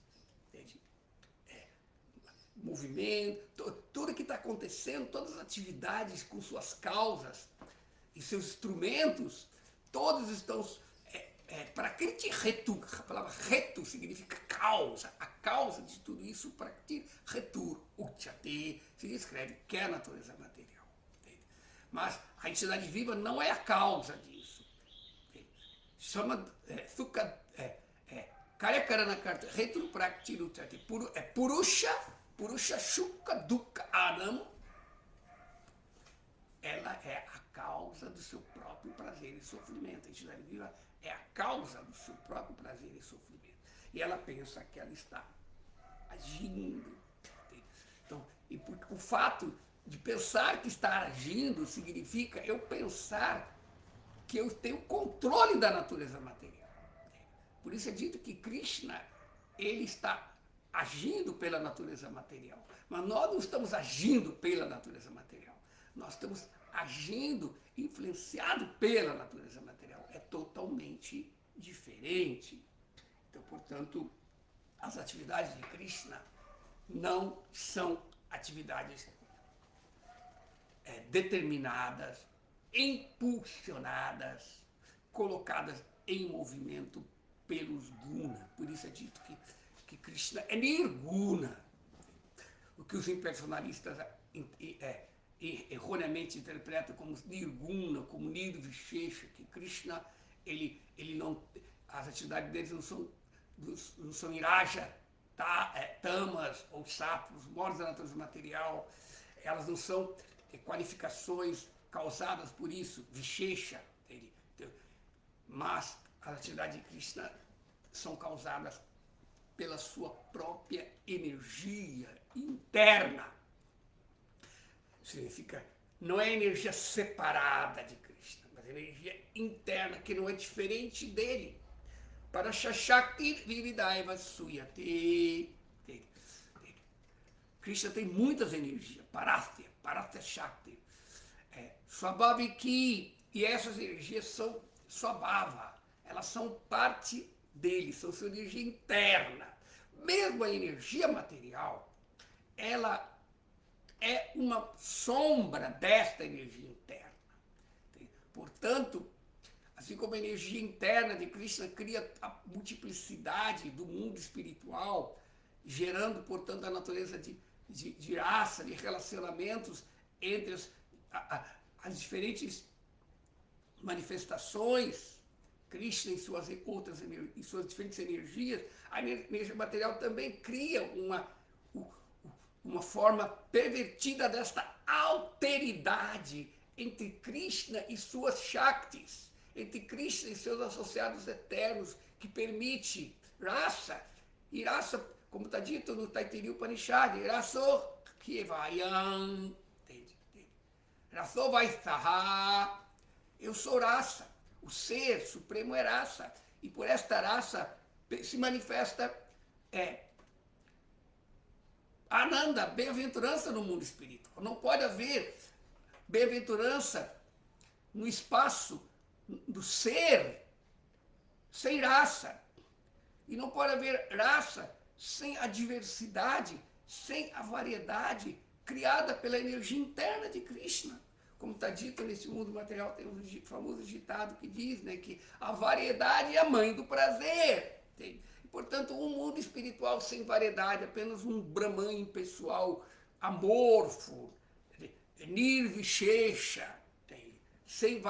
movimento, tudo que está acontecendo, todas as atividades com suas causas e seus instrumentos, todos estão Prakriti retur. A palavra retur significa causa. A causa de tudo isso, Prakriti retur. Uchate se descreve que é a natureza material. Entende? Mas a entidade viva não é a causa disso. Entende? Chama Karyakaranakar retur Prakriti uchate. Purusha Shuka Dukkha Anam. Ela é a causa do seu próprio prazer e sofrimento. A entidade viva é a causa do seu próprio prazer e sofrimento. E ela pensa que ela está agindo. Então, o fato de pensar que está agindo significa eu pensar que eu tenho controle da natureza material. Por isso é dito que Krishna, ele está agindo pela natureza material. Mas nós não estamos agindo pela natureza material. Nós estamos agindo, influenciado pela natureza material. É totalmente diferente. Então, portanto, as atividades de Krishna não são atividades determinadas, impulsionadas, colocadas em movimento pelos guna. Por isso é dito que Krishna é nirguna. O que os impersonalistas erroneamente interpretam como nirguna, como nirvishesha, que Krishna, ele não, as atividades deles não são iraja, tamas ou sapos, modos da natureza material, elas não são qualificações causadas por isso, vishesha, mas as atividades de Krishna são causadas pela sua própria energia interna. Significa, não é energia separada de Krishna, mas energia interna, que não é diferente dele. Para Shashakti Vividaiva Suyate. Krishna tem muitas energias, Parastya Shakti, Swabhaviki, e essas energias são Swabhava, elas são parte dele, são sua energia interna. Mesmo a energia material, ela é uma sombra desta energia interna. Portanto, assim como a energia interna de Krishna cria a multiplicidade do mundo espiritual, gerando, portanto, a natureza de raça, de relacionamentos entre as diferentes manifestações, Krishna e suas outras em suas diferentes energias, a energia material também cria uma forma pervertida desta alteridade entre Krishna e suas Shaktis, entre Krishna e seus associados eternos, que permite raça, e raça, como está dito no Taittiriya Upanishad, raso kevayam, raso vaisaha, eu sou raça, o ser supremo é raça, e por esta raça se manifesta Ananda, bem-aventurança no mundo espiritual. Não pode haver bem-aventurança no espaço do ser sem raça. E não pode haver raça sem a diversidade, sem a variedade criada pela energia interna de Krishna. Como está dito nesse mundo material, tem um famoso ditado que diz, né, que a variedade é a mãe do prazer. Entende? Portanto, um mundo espiritual sem variedade, apenas um Brahman impessoal, amorfo, nirvishesha, sem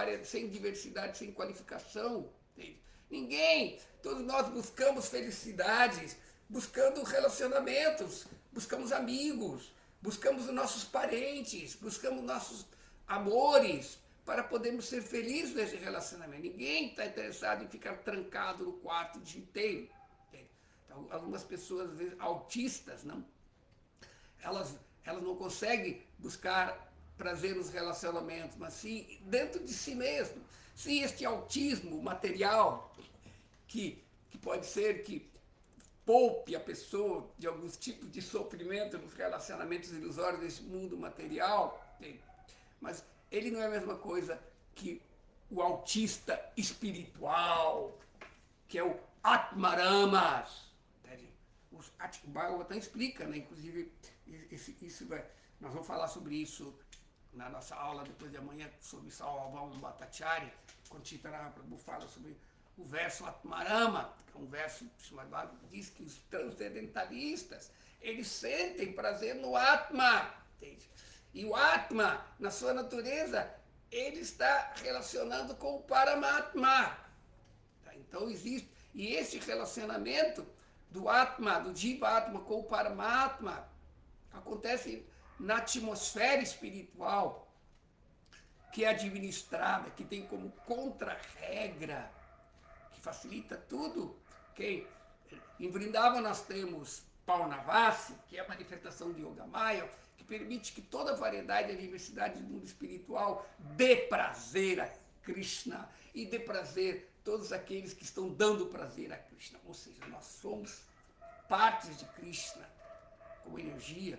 diversidade, sem qualificação. Entende? Ninguém, todos nós buscamos felicidades, buscando relacionamentos, buscamos amigos, buscamos os nossos parentes, buscamos nossos amores, para podermos ser felizes nesse relacionamento. Ninguém está interessado em ficar trancado no quarto o dia inteiro. Então, algumas pessoas, às vezes, autistas, não? Elas não conseguem buscar prazer nos relacionamentos, mas sim dentro de si mesmo. Sim, este autismo material, que pode ser que poupe a pessoa de alguns tipos de sofrimento nos relacionamentos ilusórios desse mundo material, mas ele não é a mesma coisa que o autista espiritual, que é o Atmaramas. O Bhagavatam explica, né? Inclusive, nós vamos falar sobre isso na nossa aula depois de amanhã, sobre Sarvabhauma Bhattacharya, quando Chaitanya Prabhu fala sobre o verso Atmarama, que é um verso que diz que os transcendentalistas, eles sentem prazer no Atma, entende? E o Atma, na sua natureza, ele está relacionando com o Paramatma. Tá? Então existe, e esse relacionamento do Atma, do Jiva Atma com o Paramatma, acontece na atmosfera espiritual, que é administrada, que tem como contra-regra, que facilita tudo. Okay? Em Vrindavan nós temos Paunavasi, que é a manifestação de Yogamaya, que permite que toda a variedade e a diversidade do mundo espiritual dê prazer a Krishna e dê prazer a todos aqueles que estão dando prazer a Krishna. Ou seja, nós somos partes de Krishna como energia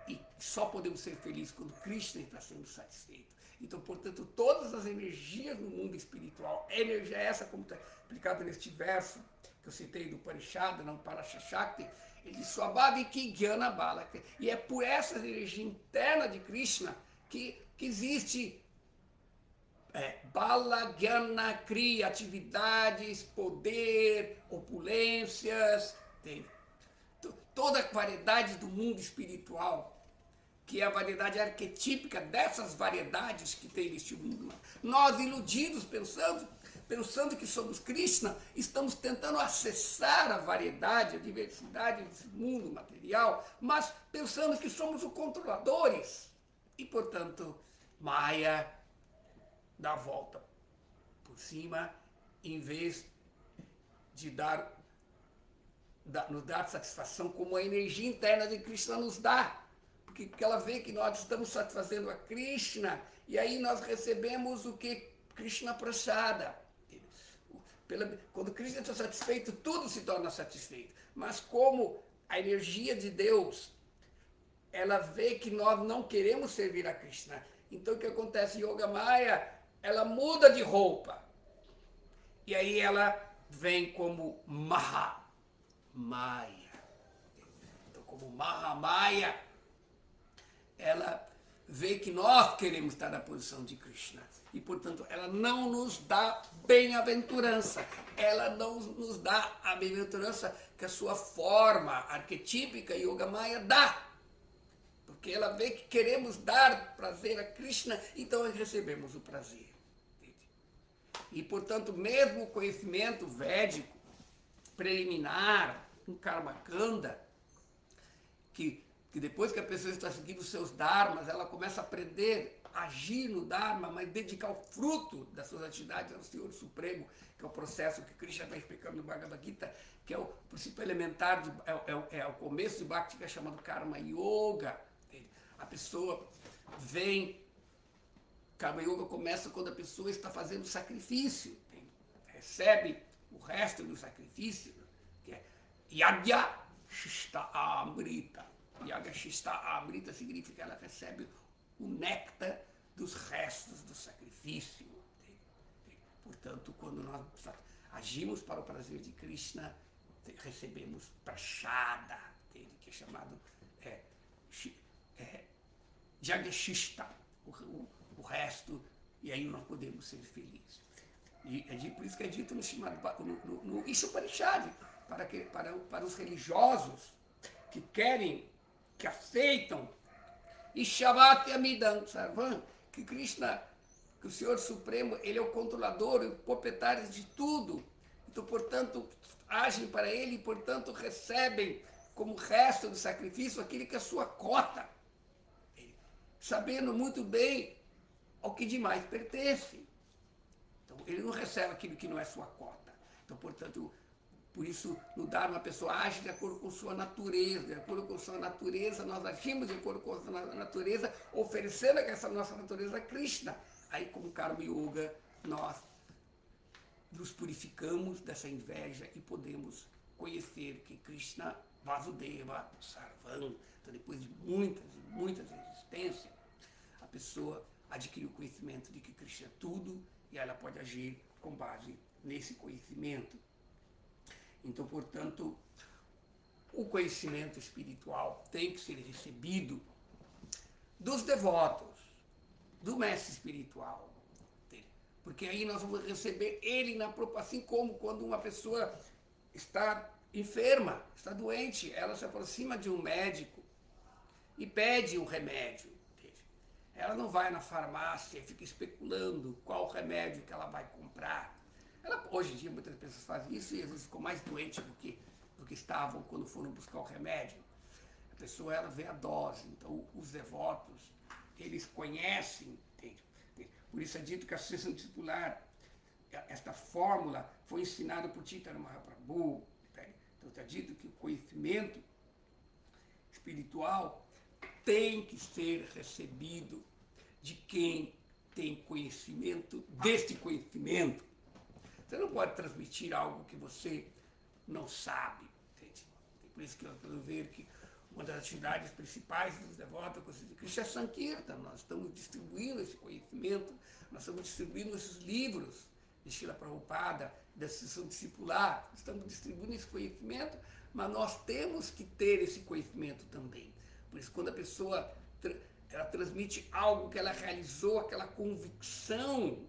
e só podemos ser felizes quando Krishna está sendo satisfeito. Então, portanto, todas as energias no mundo espiritual, a energia é essa, como está explicado neste verso que eu citei do Upanishad, não Parashashakti, ele diz Swabhaviki Jnana Bala. E é por essa energia interna de Krishna que existe Bala, Jnana, Kriya, atividades, poder, opulências, tem toda a variedade do mundo espiritual, que é a variedade arquetípica dessas variedades que tem neste mundo. Nós, iludidos, pensando que somos Krishna, estamos tentando acessar a variedade, a diversidade desse mundo material, mas pensamos que somos os controladores. E, portanto, Maya dá a volta por cima, em vez de nos dar satisfação como a energia interna de Krishna nos dá. Porque ela vê que nós estamos satisfazendo a Krishna, e aí nós recebemos o que? Krishna Prasada. Quando Krishna está satisfeito, tudo se torna satisfeito. Mas como a energia de Deus, ela vê que nós não queremos servir a Krishna. Então o que acontece? Yogamaya, ela muda de roupa. E aí ela vem como Mahamaya. Então, como Mahamaya, ela vê que nós queremos estar na posição de Krishna. E, portanto, ela não nos dá bem-aventurança. Ela não nos dá a bem-aventurança que a sua forma arquetípica Yogamaya dá. Porque ela vê que queremos dar prazer a Krishna, então recebemos o prazer. E, portanto, mesmo o conhecimento védico preliminar, um Karma Kanda, que depois que a pessoa está seguindo os seus dharmas, ela começa a aprender a agir no dharma, mas dedicar o fruto das suas atividades ao Senhor Supremo, que é o processo que Krishna está explicando no Bhagavad Gita, que é o princípio elementar, é o começo de Bhakti, que é chamado Karma Yoga. A pessoa vem, Karma Yoga começa quando a pessoa está fazendo sacrifício, recebe o resto do sacrifício, que é Yagya Shista Amrita. Yagya Shista Amrita significa que ela recebe o néctar dos restos do sacrifício. Portanto, quando nós agimos para o prazer de Krishna, recebemos prashada, que é chamado Jagashishta, o resto, e aí nós podemos ser felizes. E por isso que é dito no Ishoparishad, para os religiosos que querem, que aceitam, Ishavati Amidam Sarvam, que Krishna, que o Senhor Supremo, ele é o controlador, o proprietário de tudo. Então, portanto, agem para ele e, portanto, recebem como resto do sacrifício aquele que é a sua cota, sabendo muito bem ao que demais pertence. Então, ele não recebe aquilo que não é sua cota. Então, portanto, por isso, no Dharma, a pessoa age de acordo com sua natureza. De acordo com sua natureza, nós agimos de acordo com a sua natureza, oferecendo essa nossa natureza a Krishna. Aí, como Karma Yoga, nós nos purificamos dessa inveja e podemos conhecer que Krishna Vasudeva Sarvam. Então, depois de muitas e muitas existências, a pessoa adquire o conhecimento de que Krishna é tudo e ela pode agir com base nesse conhecimento. Então, portanto, o conhecimento espiritual tem que ser recebido dos devotos, do mestre espiritual. Porque aí nós vamos receber ele na assim como quando uma pessoa está enferma, está doente, ela se aproxima de um médico e pede um remédio. Ela não vai na farmácia e fica especulando qual remédio que ela vai comprar. Hoje em dia muitas pessoas fazem isso e às vezes ficam mais doentes do que estavam quando foram buscar o remédio. A pessoa ela vê a dose, então os devotos, eles conhecem, entende? Por isso é dito que a sucessão discipular, esta fórmula foi ensinada por Chaitanya Mahaprabhu. Entende? Então está dito que o conhecimento espiritual tem que ser recebido de quem tem conhecimento deste conhecimento. Você não pode transmitir algo que você não sabe. Entende? Por isso que eu quero ver que uma das atividades principais dos devotos de Krishna é Sankirtan. Nós estamos distribuindo esse conhecimento, nós estamos distribuindo esses livros de Srila Prabhupada, da sucessão discipular, estamos distribuindo esse conhecimento, mas nós temos que ter esse conhecimento também. Por isso, quando a pessoa ela transmite algo que ela realizou, aquela convicção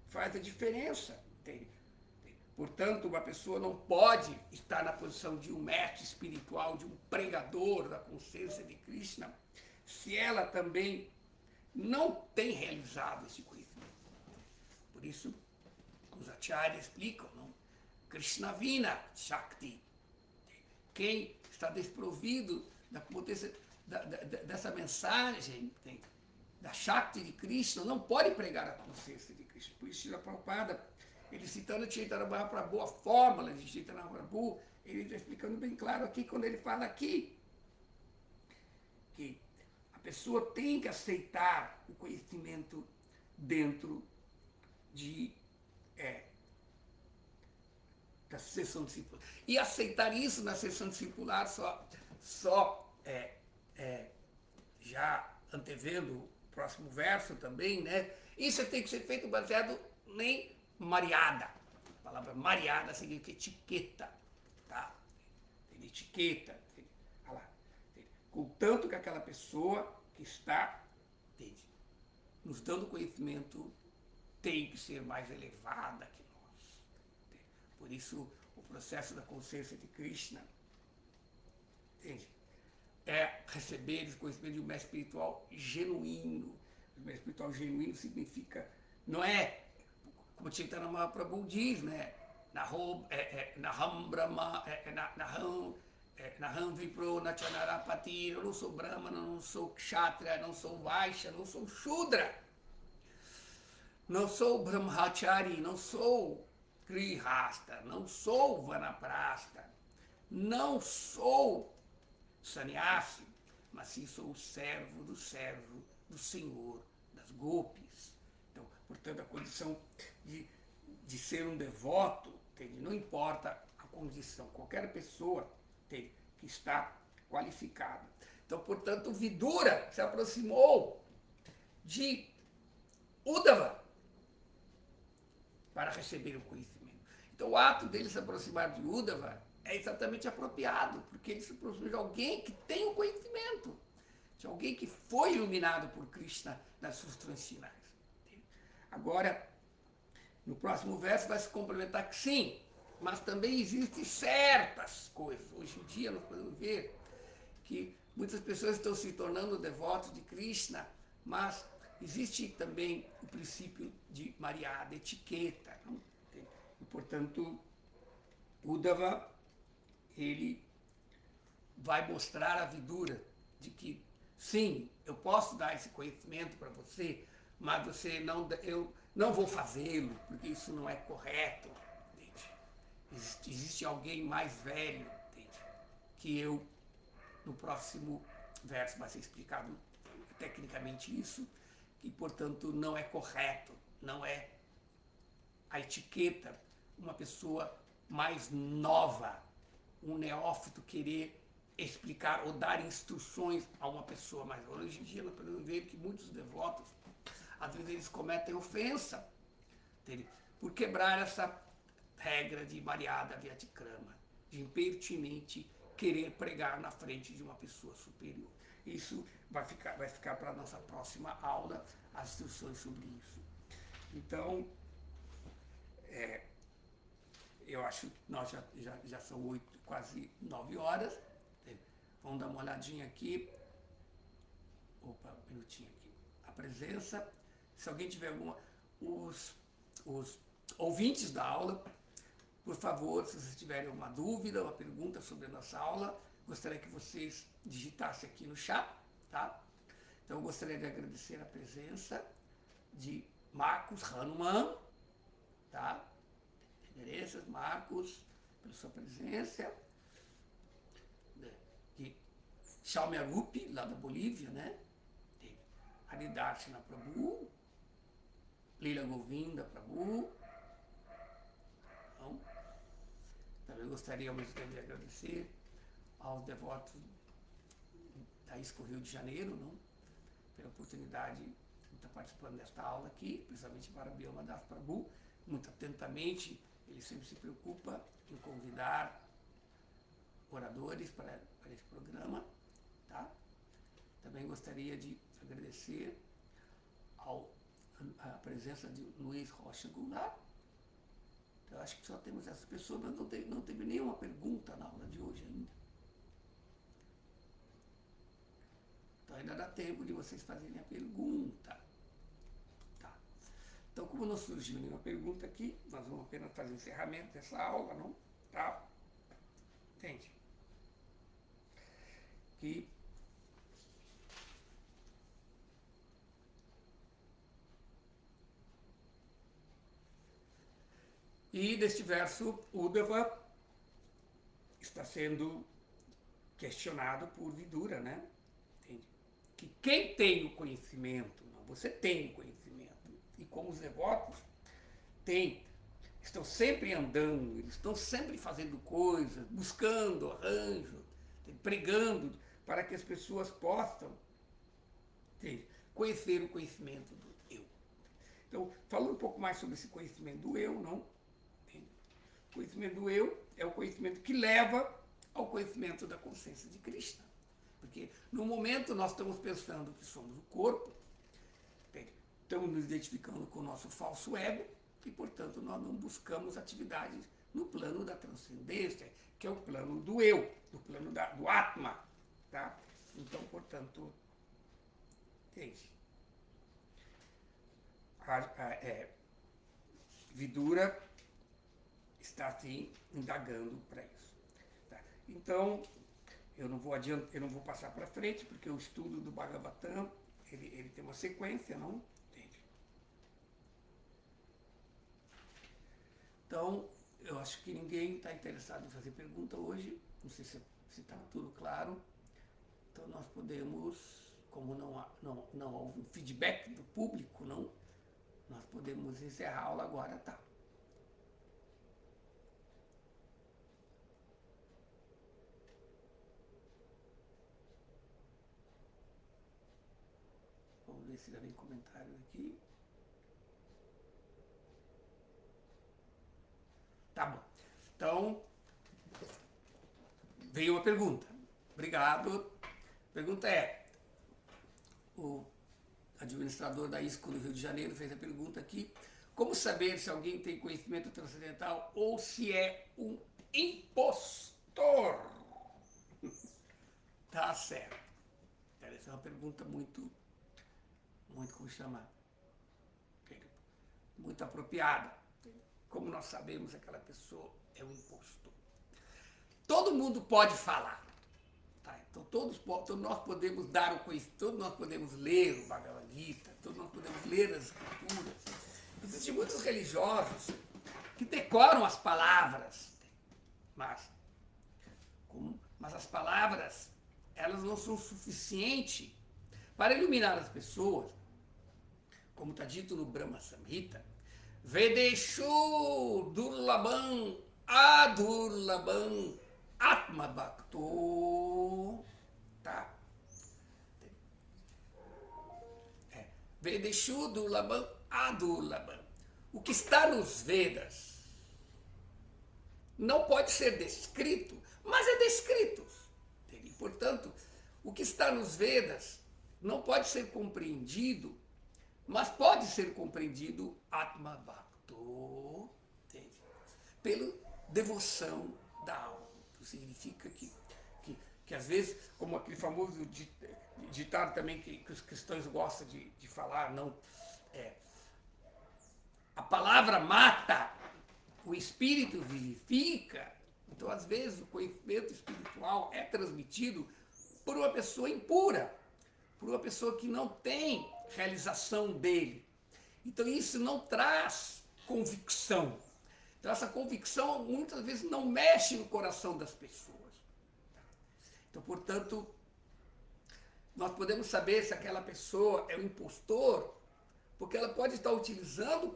faz a diferença. Entende? Portanto, uma pessoa não pode estar na posição de um mestre espiritual, de um pregador da consciência de Krishna, se ela também não tem realizado esse conhecimento. Por isso, os acharyas explicam, não? Krishna Vina Shakti. Quem está desprovido da potência dessa mensagem, da Shakti de Krishna, não pode pregar a consciência de Krishna. Por isso, Srila Prabhupada, ele citando Chaitanya Mahaprabhu, a fórmula de Chaitanya Mahaprabhu, ele está explicando bem claro aqui, quando ele fala aqui, que a pessoa tem que aceitar o conhecimento dentro da sucessão discipular. E aceitar isso na sucessão discipular já antevendo o próximo verso também, né? Isso tem que ser feito baseado em Mariada. A palavra Mariada significa etiqueta, tá? Tem etiqueta, olha lá. Contanto que aquela pessoa que está, entende, nos dando conhecimento tem que ser mais elevada que nós. Entende? Por isso, o processo da consciência de Krishna, entende, é receber esse conhecimento de um mestre espiritual genuíno. O mestre espiritual genuíno significa, não é, como Chaitanya Mahaprabhu diz, né? Naham Brahma, Naham Vipro, Nachanarapati, eu não sou Brahmana, não sou Kshatriya, não sou Vaishya, não sou Shudra, não sou Brahmachari, não sou Grihasta, não sou Vanaprastha, não sou sannyasi, mas sim sou o servo do Senhor, das gopis. Então, portanto, a condição de ser um devoto, entende? Não importa a condição, qualquer pessoa, entende, que está qualificada. Então, portanto, Vidura se aproximou de Uddhava para receber o conhecimento. Então, o ato dele se aproximar de Uddhava é exatamente apropriado, porque ele se aproxima de alguém que tem o conhecimento, de alguém que foi iluminado por Krishna nas suas transfinais. Agora, no próximo verso vai se complementar que sim, mas também existem certas coisas. Hoje em dia nós podemos ver que muitas pessoas estão se tornando devotos de Krishna, mas existe também o princípio de Maryada, etiqueta. Não? E, portanto, Uddhava, ele vai mostrar a Vidura de que, sim, eu posso dar esse conhecimento para você, mas eu não vou fazê-lo, porque isso não é correto. Entende? Existe alguém mais velho, entende, que eu. No próximo verso vai ser explicado tecnicamente isso, e, portanto, não é correto, não é a etiqueta, uma pessoa mais nova, um neófito querer explicar ou dar instruções a uma pessoa mais nova. Hoje em dia nós podemos ver que muitos devotos, às vezes eles cometem ofensa, entende? Por quebrar essa regra de Maryada Vyatikrama, de impertinente querer pregar na frente de uma pessoa superior. Isso vai ficar para a nossa próxima aula, as instruções sobre isso. Então, eu acho que nós já são quase 9 horas. Vamos dar uma olhadinha aqui. Opa, um minutinho aqui. A presença. Se alguém tiver alguma... Os ouvintes da aula, por favor, se vocês tiverem uma dúvida, uma pergunta sobre a nossa aula, gostaria que vocês digitassem aqui no chat, tá? Então, eu gostaria de agradecer a presença de Marcos Hanuman, tá? Reverências, Marcos, pela sua presença. De Chalmiarupi, lá da Bolívia, né? De Haridarshana Prabhu, Lila Govinda Prabhu. Então, também gostaria ao mesmo tempo de agradecer aos devotos da ISCO Rio de Janeiro, não? Pela oportunidade de estar participando desta aula aqui, principalmente para Bioma Das Prabhu. Muito atentamente, ele sempre se preocupa em convidar oradores para esse programa, tá? Também gostaria de agradecer a presença de Luiz Rocha Goulart. Eu acho que só temos essas pessoas, mas não teve nenhuma pergunta na aula de hoje ainda. Então ainda dá tempo de vocês fazerem a pergunta. Tá. Então, como não surgiu nenhuma pergunta aqui, nós vamos apenas fazer o encerramento dessa aula, não? Tá? Entende? E deste verso, Uddhava está sendo questionado por Vidura, né? Entende? Que quem tem o conhecimento, não, você tem o conhecimento, e como os devotos estão sempre andando, eles estão sempre fazendo coisas, buscando arranjo, pregando para que as pessoas possam, entende, conhecer o conhecimento do eu. Então, falando um pouco mais sobre esse conhecimento do eu, não? O conhecimento do eu é o conhecimento que leva ao conhecimento da consciência de Krishna. Porque no momento nós estamos pensando que somos o corpo, estamos nos identificando com o nosso falso ego e, portanto, nós não buscamos atividades no plano da transcendência, que é o plano do eu, do plano do Atma. Tá? Então, portanto, entende? Vidura está, assim, indagando para isso. Tá? Então, eu não vou passar para frente, porque o estudo do Bhagavatam, ele tem uma sequência, não? Entende? Então, eu acho que ninguém está interessado em fazer pergunta hoje, não sei se está tudo claro. Então, nós podemos, como não houve feedback do público, não, nós podemos encerrar a aula agora, tá? Vamos ver se já vem comentários aqui. Tá bom. Então, veio uma pergunta. Obrigado. A pergunta é, o administrador da ISCO do Rio de Janeiro fez a pergunta aqui, como saber se alguém tem conhecimento transcendental ou se é um impostor? Tá certo. Essa é uma pergunta muito, como chama? Muito apropriada. Como nós sabemos que aquela pessoa é um impostor? Todo mundo pode falar. Tá? Então todos nós podemos dar o conhecimento, todos nós podemos ler o Bhagavad Gita, todos nós podemos ler as escrituras. Existem muitos religiosos que decoram as palavras, mas as palavras, elas não são suficientes para iluminar as pessoas. Como está dito no Brahma Samhita, Vedeshu Durlabam Adurlabam Atma Bhakto. Tá? Vedeshu Durlabam Adurlabam. O que está nos Vedas não pode ser descrito, mas é descrito. E, portanto, o que está nos Vedas não pode ser compreendido, mas pode ser compreendido Atma Bhakto, pela devoção da alma. Isso significa que às vezes, como aquele famoso ditado também que os cristãos gostam de falar, não, a palavra mata, o espírito vivifica. Então, às vezes, o conhecimento espiritual é transmitido por uma pessoa impura, por uma pessoa que não tem realização dele. Então, isso não traz convicção. Então, essa convicção, muitas vezes, não mexe no coração das pessoas. Então, portanto, nós podemos saber se aquela pessoa é um impostor, porque ela pode estar utilizando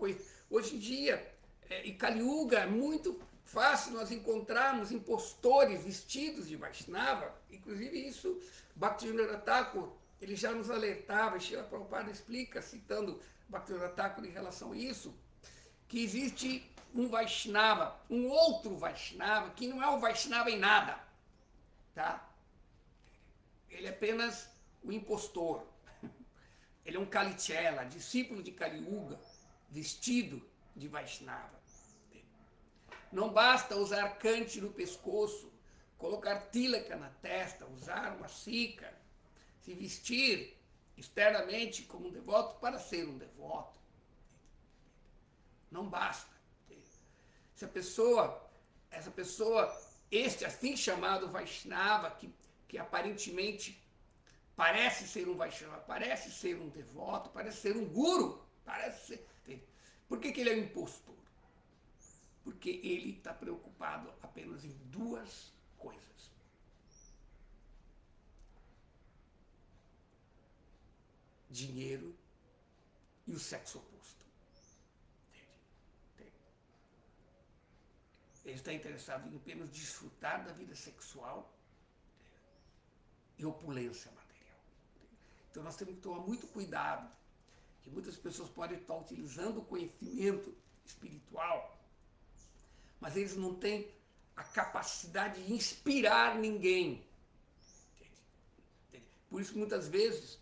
hoje em dia, em Kali Yuga, é muito fácil nós encontrarmos impostores vestidos de Vaishnava. Inclusive isso, Bhaktivinoda Thakur, ele já nos alertava, Srila Prabhupada explica, citando Bhaktivinoda Thakur em relação a isso, que existe um Vaishnava, um outro Vaishnava, que não é um Vaishnava em nada, tá? Ele é apenas o impostor. Ele é um Kalichela, discípulo de Kali Yuga, vestido de Vaishnava. Não basta usar cante no pescoço, colocar tilaka na testa, usar uma sika, se vestir externamente como um devoto para ser um devoto. Não basta. Essa pessoa, este assim chamado Vaishnava, que aparentemente parece ser um Vaishnava, parece ser um devoto, parece ser um guru, parece ser... Por que ele é um impostor? Porque ele está preocupado apenas em duas coisas. Dinheiro e o sexo oposto. Ele está interessado em apenas desfrutar da vida sexual e opulência material. Então nós temos que tomar muito cuidado, que muitas pessoas podem estar utilizando o conhecimento espiritual, mas eles não têm a capacidade de inspirar ninguém. Por isso, muitas vezes,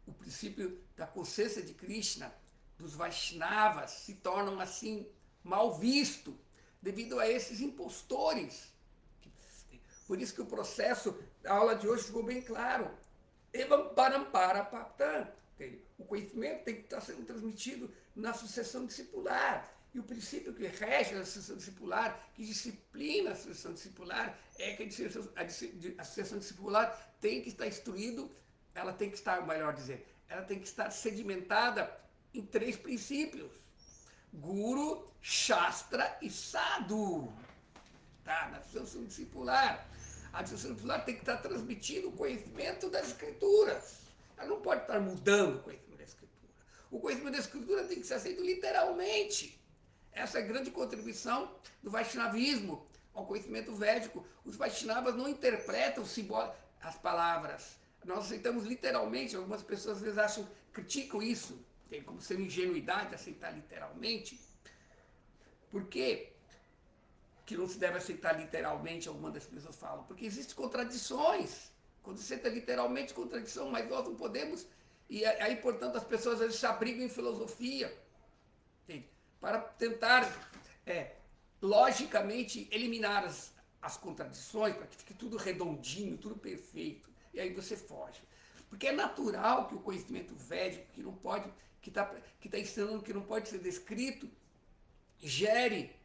o princípio da consciência de Krishna, dos Vaishnavas, se tornam assim mal visto devido a esses impostores. Por isso que o processo da aula de hoje ficou bem claro. Evam parampara patam. O conhecimento tem que estar sendo transmitido na sucessão discipular. E o princípio que rege a sucessão discipular, que disciplina a sucessão discipular, é que a sucessão discipular tem que estar instruído, ela tem que estar, melhor dizer, ela tem que estar sedimentada em 3 princípios: Guru, Shastra e Sadhu. Tá? Na sucessão discipular. A sucessão discipular tem que estar transmitindo o conhecimento das escrituras. Ela não pode estar mudando o conhecimento da escritura. O conhecimento da escritura tem que ser aceito literalmente. Essa é a grande contribuição do Vaishnavismo ao conhecimento védico. Os Vaishnavas não interpretam as palavras. Nós aceitamos literalmente. Algumas pessoas às vezes criticam isso, tem como ser ingenuidade aceitar literalmente. Por quê que não se deve aceitar literalmente, algumas das pessoas falam? Porque existem contradições. Quando você aceita literalmente contradição, mas nós não podemos. E aí, portanto, as pessoas às vezes se abrigam em filosofia, entende? Para tentar, logicamente, eliminar as contradições, para que fique tudo redondinho, tudo perfeito. E aí você foge. Porque é natural que o conhecimento védico, que está ensinando que não pode ser descrito, gere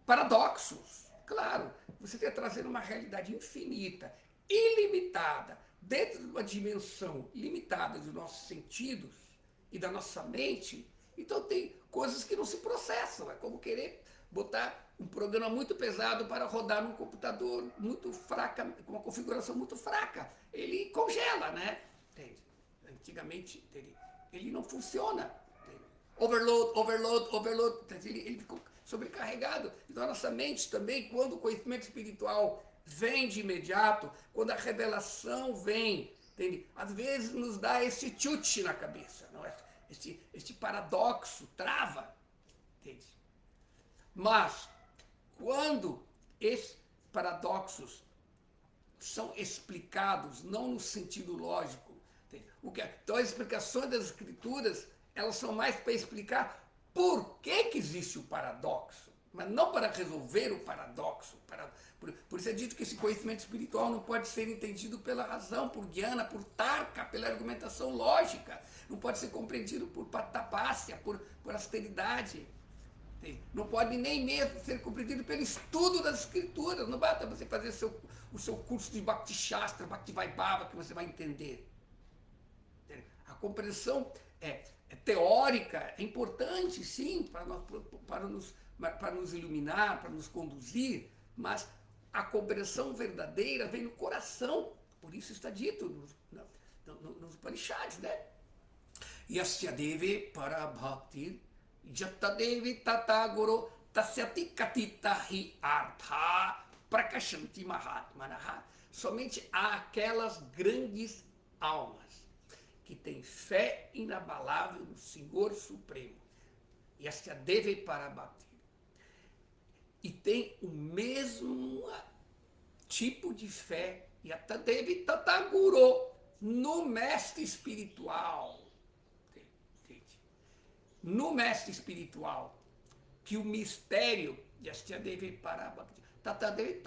paradoxos. Claro, você está trazendo uma realidade infinita, ilimitada, dentro de uma dimensão limitada dos nossos sentidos e da nossa mente. Então tem coisas que não se processam. É como querer botar um programa muito pesado para rodar num computador muito fraca, com uma configuração muito fraca. Ele congela, né? Entende? Antigamente ele não funciona. Overload. Ele ficou sobrecarregado. Então a nossa mente também, quando o conhecimento espiritual vem de imediato, quando a revelação vem, entende? Às vezes nos dá esse chute na cabeça, não é? Este paradoxo trava, entende? Mas quando esses paradoxos são explicados não no sentido lógico, entende? Então as explicações das escrituras, elas são mais para explicar por que existe o paradoxo, mas não para resolver o paradoxo. Por isso é dito que esse conhecimento espiritual não pode ser entendido pela razão, por Jnana, por Tarka, pela argumentação lógica. Não pode ser compreendido por Patapácia, por austeridade. Não pode nem mesmo ser compreendido pelo estudo das escrituras. Não basta você fazer o seu curso de Bhakti Shastra, Bhakti Vaibhava, que você vai entender. A compreensão teórica é importante, sim, para nos iluminar, para nos conduzir, mas a compreensão verdadeira vem no coração. Por isso está dito nos Upanishads, né? Yasya deve para bhakti jatadevi tataguru tasyati katita hi artha prakashanti mahatmanaha. Somente há aquelas grandes almas que têm fé inabalável no Senhor Supremo. Yasya deve para bhakti. E tem o mesmo tipo de fé, Yatadevi Tataguru, no mestre espiritual. Entende? No mestre espiritual, que o mistério, Yasyadevi Parabhakti, Tatadevi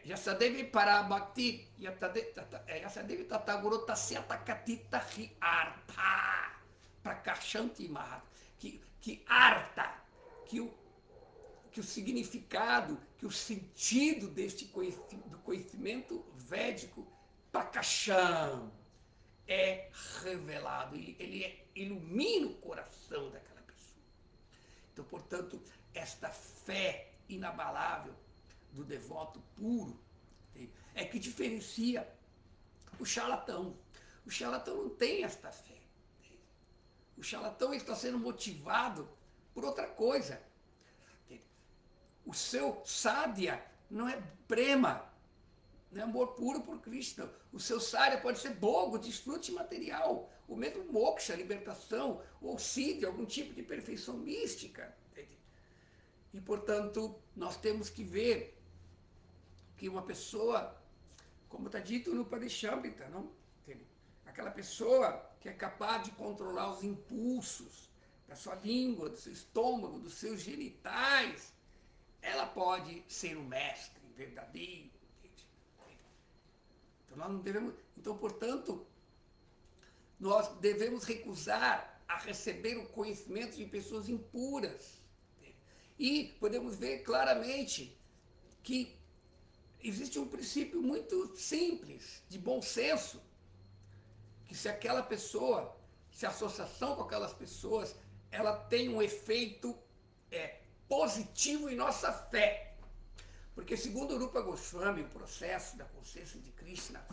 Yasadevi Parabhakti, Yasadevi Tataguru Tasyata Katita Hi Artha Prakashanti Mahat, que arta, que o significado, que o sentido do conhecimento védico, Prakasham, é revelado, ele ilumina o coração daquela pessoa. Então, portanto, esta fé inabalável do devoto puro é que diferencia o charlatão. O charlatão não tem esta fé. O charlatão está sendo motivado por outra coisa. O seu sadhya não é prema, não é amor puro por Krishna. O seu sadhya pode ser bogo, desfrute material, o mesmo moksha, libertação, ou siddha, algum tipo de perfeição mística. E, portanto, nós temos que ver que uma pessoa, como está dito no Padeshamrita, não? Aquela pessoa que é capaz de controlar os impulsos da sua língua, do seu estômago, dos seus genitais, ela pode ser um mestre verdadeiro. Então, nós não devemos, então, portanto, nós devemos recusar a receber o conhecimento de pessoas impuras. E podemos ver claramente que existe um princípio muito simples, de bom senso, que se aquela pessoa, se a associação com aquelas pessoas, ela tem um efeito positivo em nossa fé. Porque segundo o Rupa Goswami, o processo da consciência de Krishna,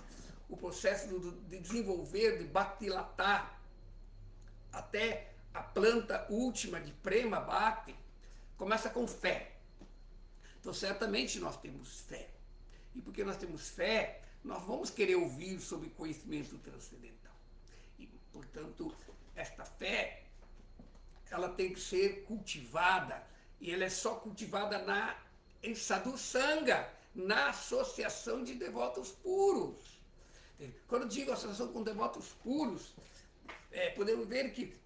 o processo de desenvolver, de bhaktilata, até a planta última de Prema Bhakti, começa com fé. Então, certamente nós temos fé. E porque nós temos fé, nós vamos querer ouvir sobre conhecimento transcendental. E, portanto, esta fé, ela tem que ser cultivada, e ela é só cultivada em sadhu sanga, na associação de devotos puros. Quando digo associação com devotos puros, podemos ver que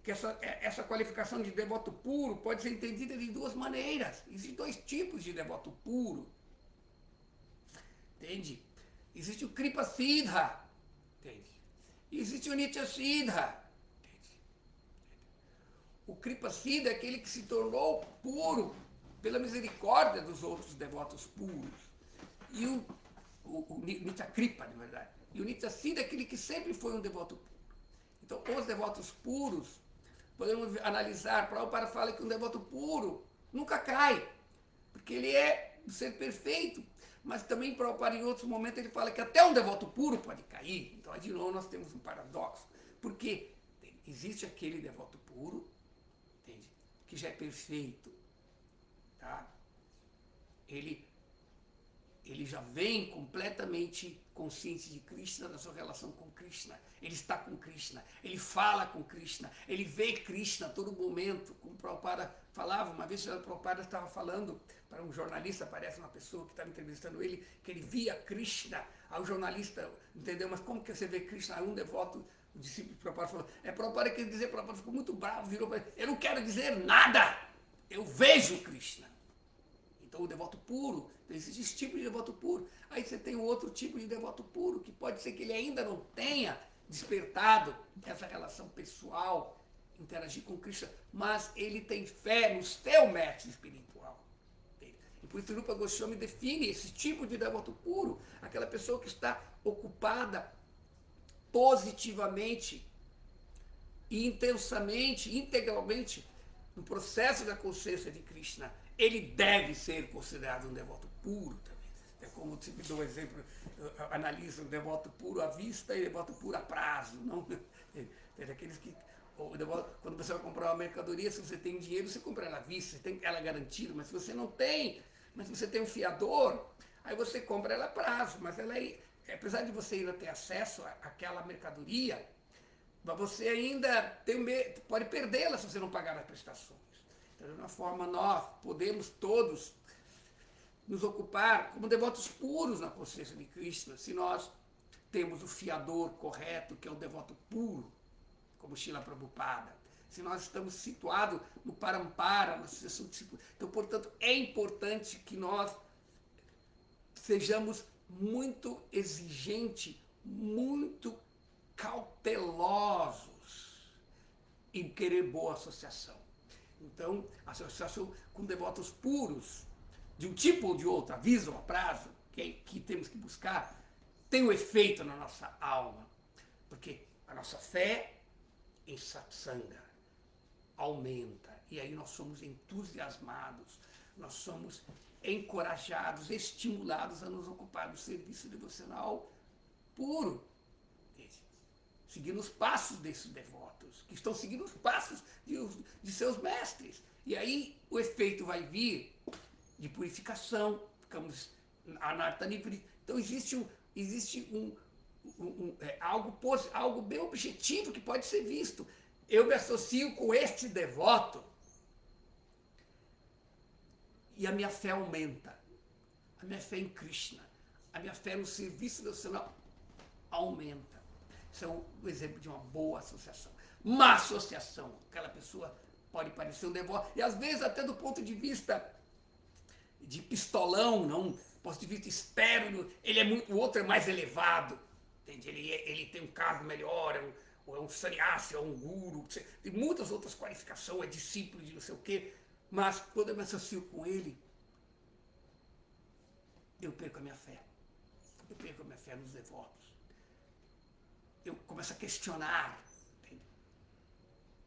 essa qualificação de devoto puro pode ser entendida de duas maneiras. Existem dois tipos de devoto puro. Entende? Existe o Kripa Siddha. Entende? Existe o Nitya Siddha. Entende? O Kripa Siddha é aquele que se tornou puro pela misericórdia dos outros devotos puros. E o Nitya Kripa, na verdade. E o Nitya Siddha é aquele que sempre foi um devoto puro. Então, os devotos puros, podemos analisar, Prabhupada fala que um devoto puro nunca cai, porque ele é um ser perfeito. Mas também, Prabhupada, em outros momentos, ele fala que até um devoto puro pode cair. Então, aí, de novo, nós temos um paradoxo. Porque existe aquele devoto puro, entende? Que já é perfeito. Tá? Ele já vem completamente consciente de Krishna, da sua relação com Krishna. Ele está com Krishna, ele fala com Krishna, ele vê Krishna a todo momento. Como o Prabhupada falava, uma vez o Prabhupada estava falando para um jornalista, parece uma pessoa que estava entrevistando ele, que ele via Krishna. Aí o jornalista entendeu, mas como que você vê Krishna? Aí um devoto, o discípulo do Prabhupada falou, Prabhupada quer dizer, Prabhupada ficou muito bravo, virou para ele, eu não quero dizer nada, eu vejo Krishna. Então, o devoto puro, existe esse tipo de devoto puro. Aí você tem o outro tipo de devoto puro, que pode ser que ele ainda não tenha despertado essa relação pessoal, interagir com Krishna, mas ele tem fé no seu mestre espiritual. E por isso o Rupa Goswami define esse tipo de devoto puro, aquela pessoa que está ocupada positivamente e intensamente, integralmente, no processo da consciência de Krishna. Ele deve ser considerado um devoto puro também. É como eu sempre dou um exemplo, analisa o devoto puro à vista e devoto puro a prazo. Não? Tem aqueles que, quando você vai comprar uma mercadoria, se você tem dinheiro, você compra ela à vista, você tem ela garantida, mas se você não tem, mas se você tem um fiador, aí você compra ela a prazo, mas ela apesar de você ainda ter acesso àquela mercadoria, mas você ainda pode perdê-la se você não pagar as prestações. Da mesma forma, nós podemos todos nos ocupar como devotos puros na consciência de Krishna, se nós temos o fiador correto, que é o devoto puro, como Srila Prabhupada, se nós estamos situados no Parampara, na sucessão discípula. Então, portanto, é importante que nós sejamos muito exigentes, muito cautelosos em querer boa associação. Então, a associação com devotos puros, de um tipo ou de outro, aviso ou a prazo, que temos que buscar, tem um efeito na nossa alma. Porque a nossa fé em satsanga aumenta. E aí nós somos entusiasmados, nós somos encorajados, estimulados a nos ocupar do serviço devocional puro. Seguindo os passos desses devotos, que estão seguindo os passos de seus mestres. E aí o efeito vai vir de purificação, ficamos anartanipuri. Então existe algo bem objetivo que pode ser visto. Eu me associo com este devoto e a minha fé aumenta. A minha fé em Krishna a minha fé no serviço devocional aumenta. Isso é um exemplo de uma boa associação. Má associação, aquela pessoa pode parecer um devoto, e às vezes até do ponto de vista de pistolão, não, do ponto de vista externo, o outro é mais elevado, entende? Ele tem um cargo melhor, ou é um sannyasi, é um guru, tem muitas outras qualificações, é discípulo de não sei o quê, mas quando eu me associo com ele, eu perco a minha fé. Eu perco a minha fé nos devotos. Eu começo a questionar. Entende?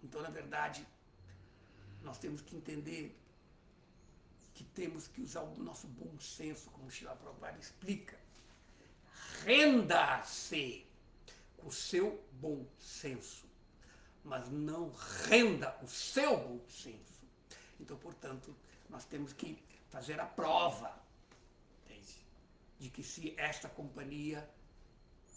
Então, na verdade, nós temos que entender que temos que usar o nosso bom senso, como o Srila Prabhupada explica. Renda-se com o seu bom senso, mas não renda o seu bom senso. Então, portanto, nós temos que fazer a prova, entende? De que se esta companhia,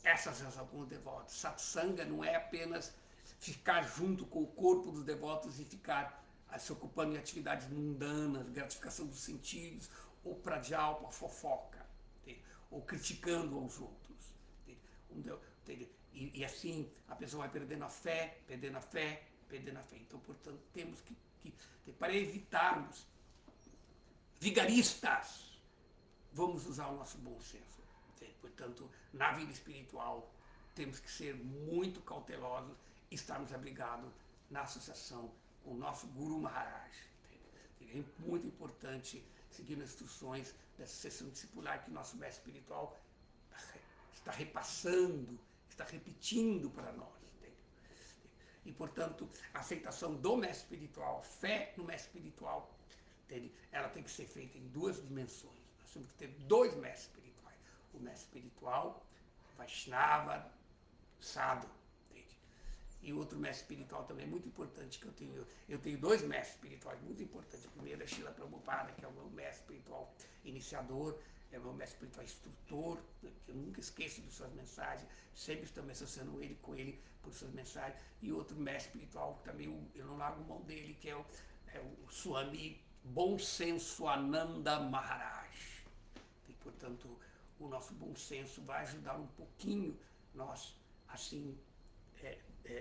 essas são alguns devotos, satsanga não é apenas ficar junto com o corpo dos devotos e ficar se ocupando em atividades mundanas, gratificação dos sentidos, ou prajalpa, fofoca, entende? Ou criticando aos outros. Entende? E assim a pessoa vai perdendo a fé, perdendo a fé, perdendo a fé. Então, portanto, temos que para evitarmos vigaristas, vamos usar o nosso bom senso. Entende? Portanto, na vida espiritual, temos que ser muito cautelosos e estarmos abrigados na associação com o nosso Guru Maharaj. Entende? É muito importante seguir as instruções dessa sessão discipular que nosso mestre espiritual está repassando, está repetindo para nós. Entende? E, portanto, a aceitação do mestre espiritual, a fé no mestre espiritual, entende? Ela tem que ser feita em duas dimensões. Nós temos que ter dois mestres espirituais. O mestre espiritual, Vaishnava, Sadhu. Entende? E outro mestre espiritual também muito importante que eu tenho dois mestres espirituais muito importantes. O primeiro é Srila Prabhupada, que é o meu mestre espiritual iniciador, é o meu mestre espiritual instrutor, que eu nunca esqueço de suas mensagens, sempre estou me associando com ele por suas mensagens. E outro mestre espiritual, que também eu não largo mão dele, que é o Swami Bom Senso Ananda Maharaj. E, portanto, o nosso bom senso vai ajudar um pouquinho nós, assim,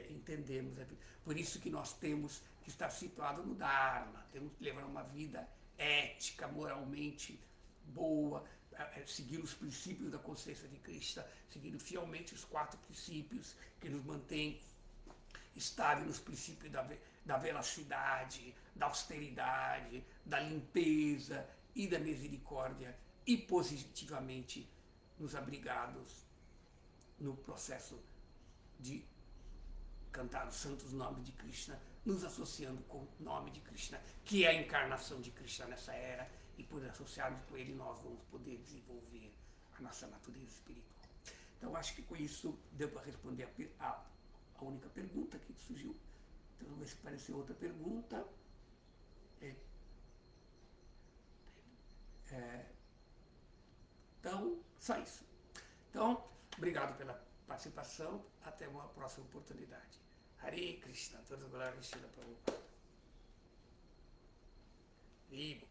entendemos. Por isso que nós temos que estar situados no Dharma, temos que levar uma vida ética, moralmente boa, seguir os princípios da consciência de Krishna, seguindo fielmente os 4 princípios que nos mantêm estáveis nos princípios da veracidade, da austeridade, da limpeza e da misericórdia, e positivamente nos abrigados no processo de cantar os santos nomes de Krishna, nos associando com o nome de Krishna, que é a encarnação de Krishna nessa era, e por associarmos com ele nós vamos poder desenvolver a nossa natureza espiritual. Então acho que com isso deu para responder a única pergunta que surgiu. Então vamos ver se apareceu outra pergunta. Então, só isso. Então, obrigado pela participação. Até uma próxima oportunidade. Hare Krishna, todas as glórias para o Prabhupada. Vivo.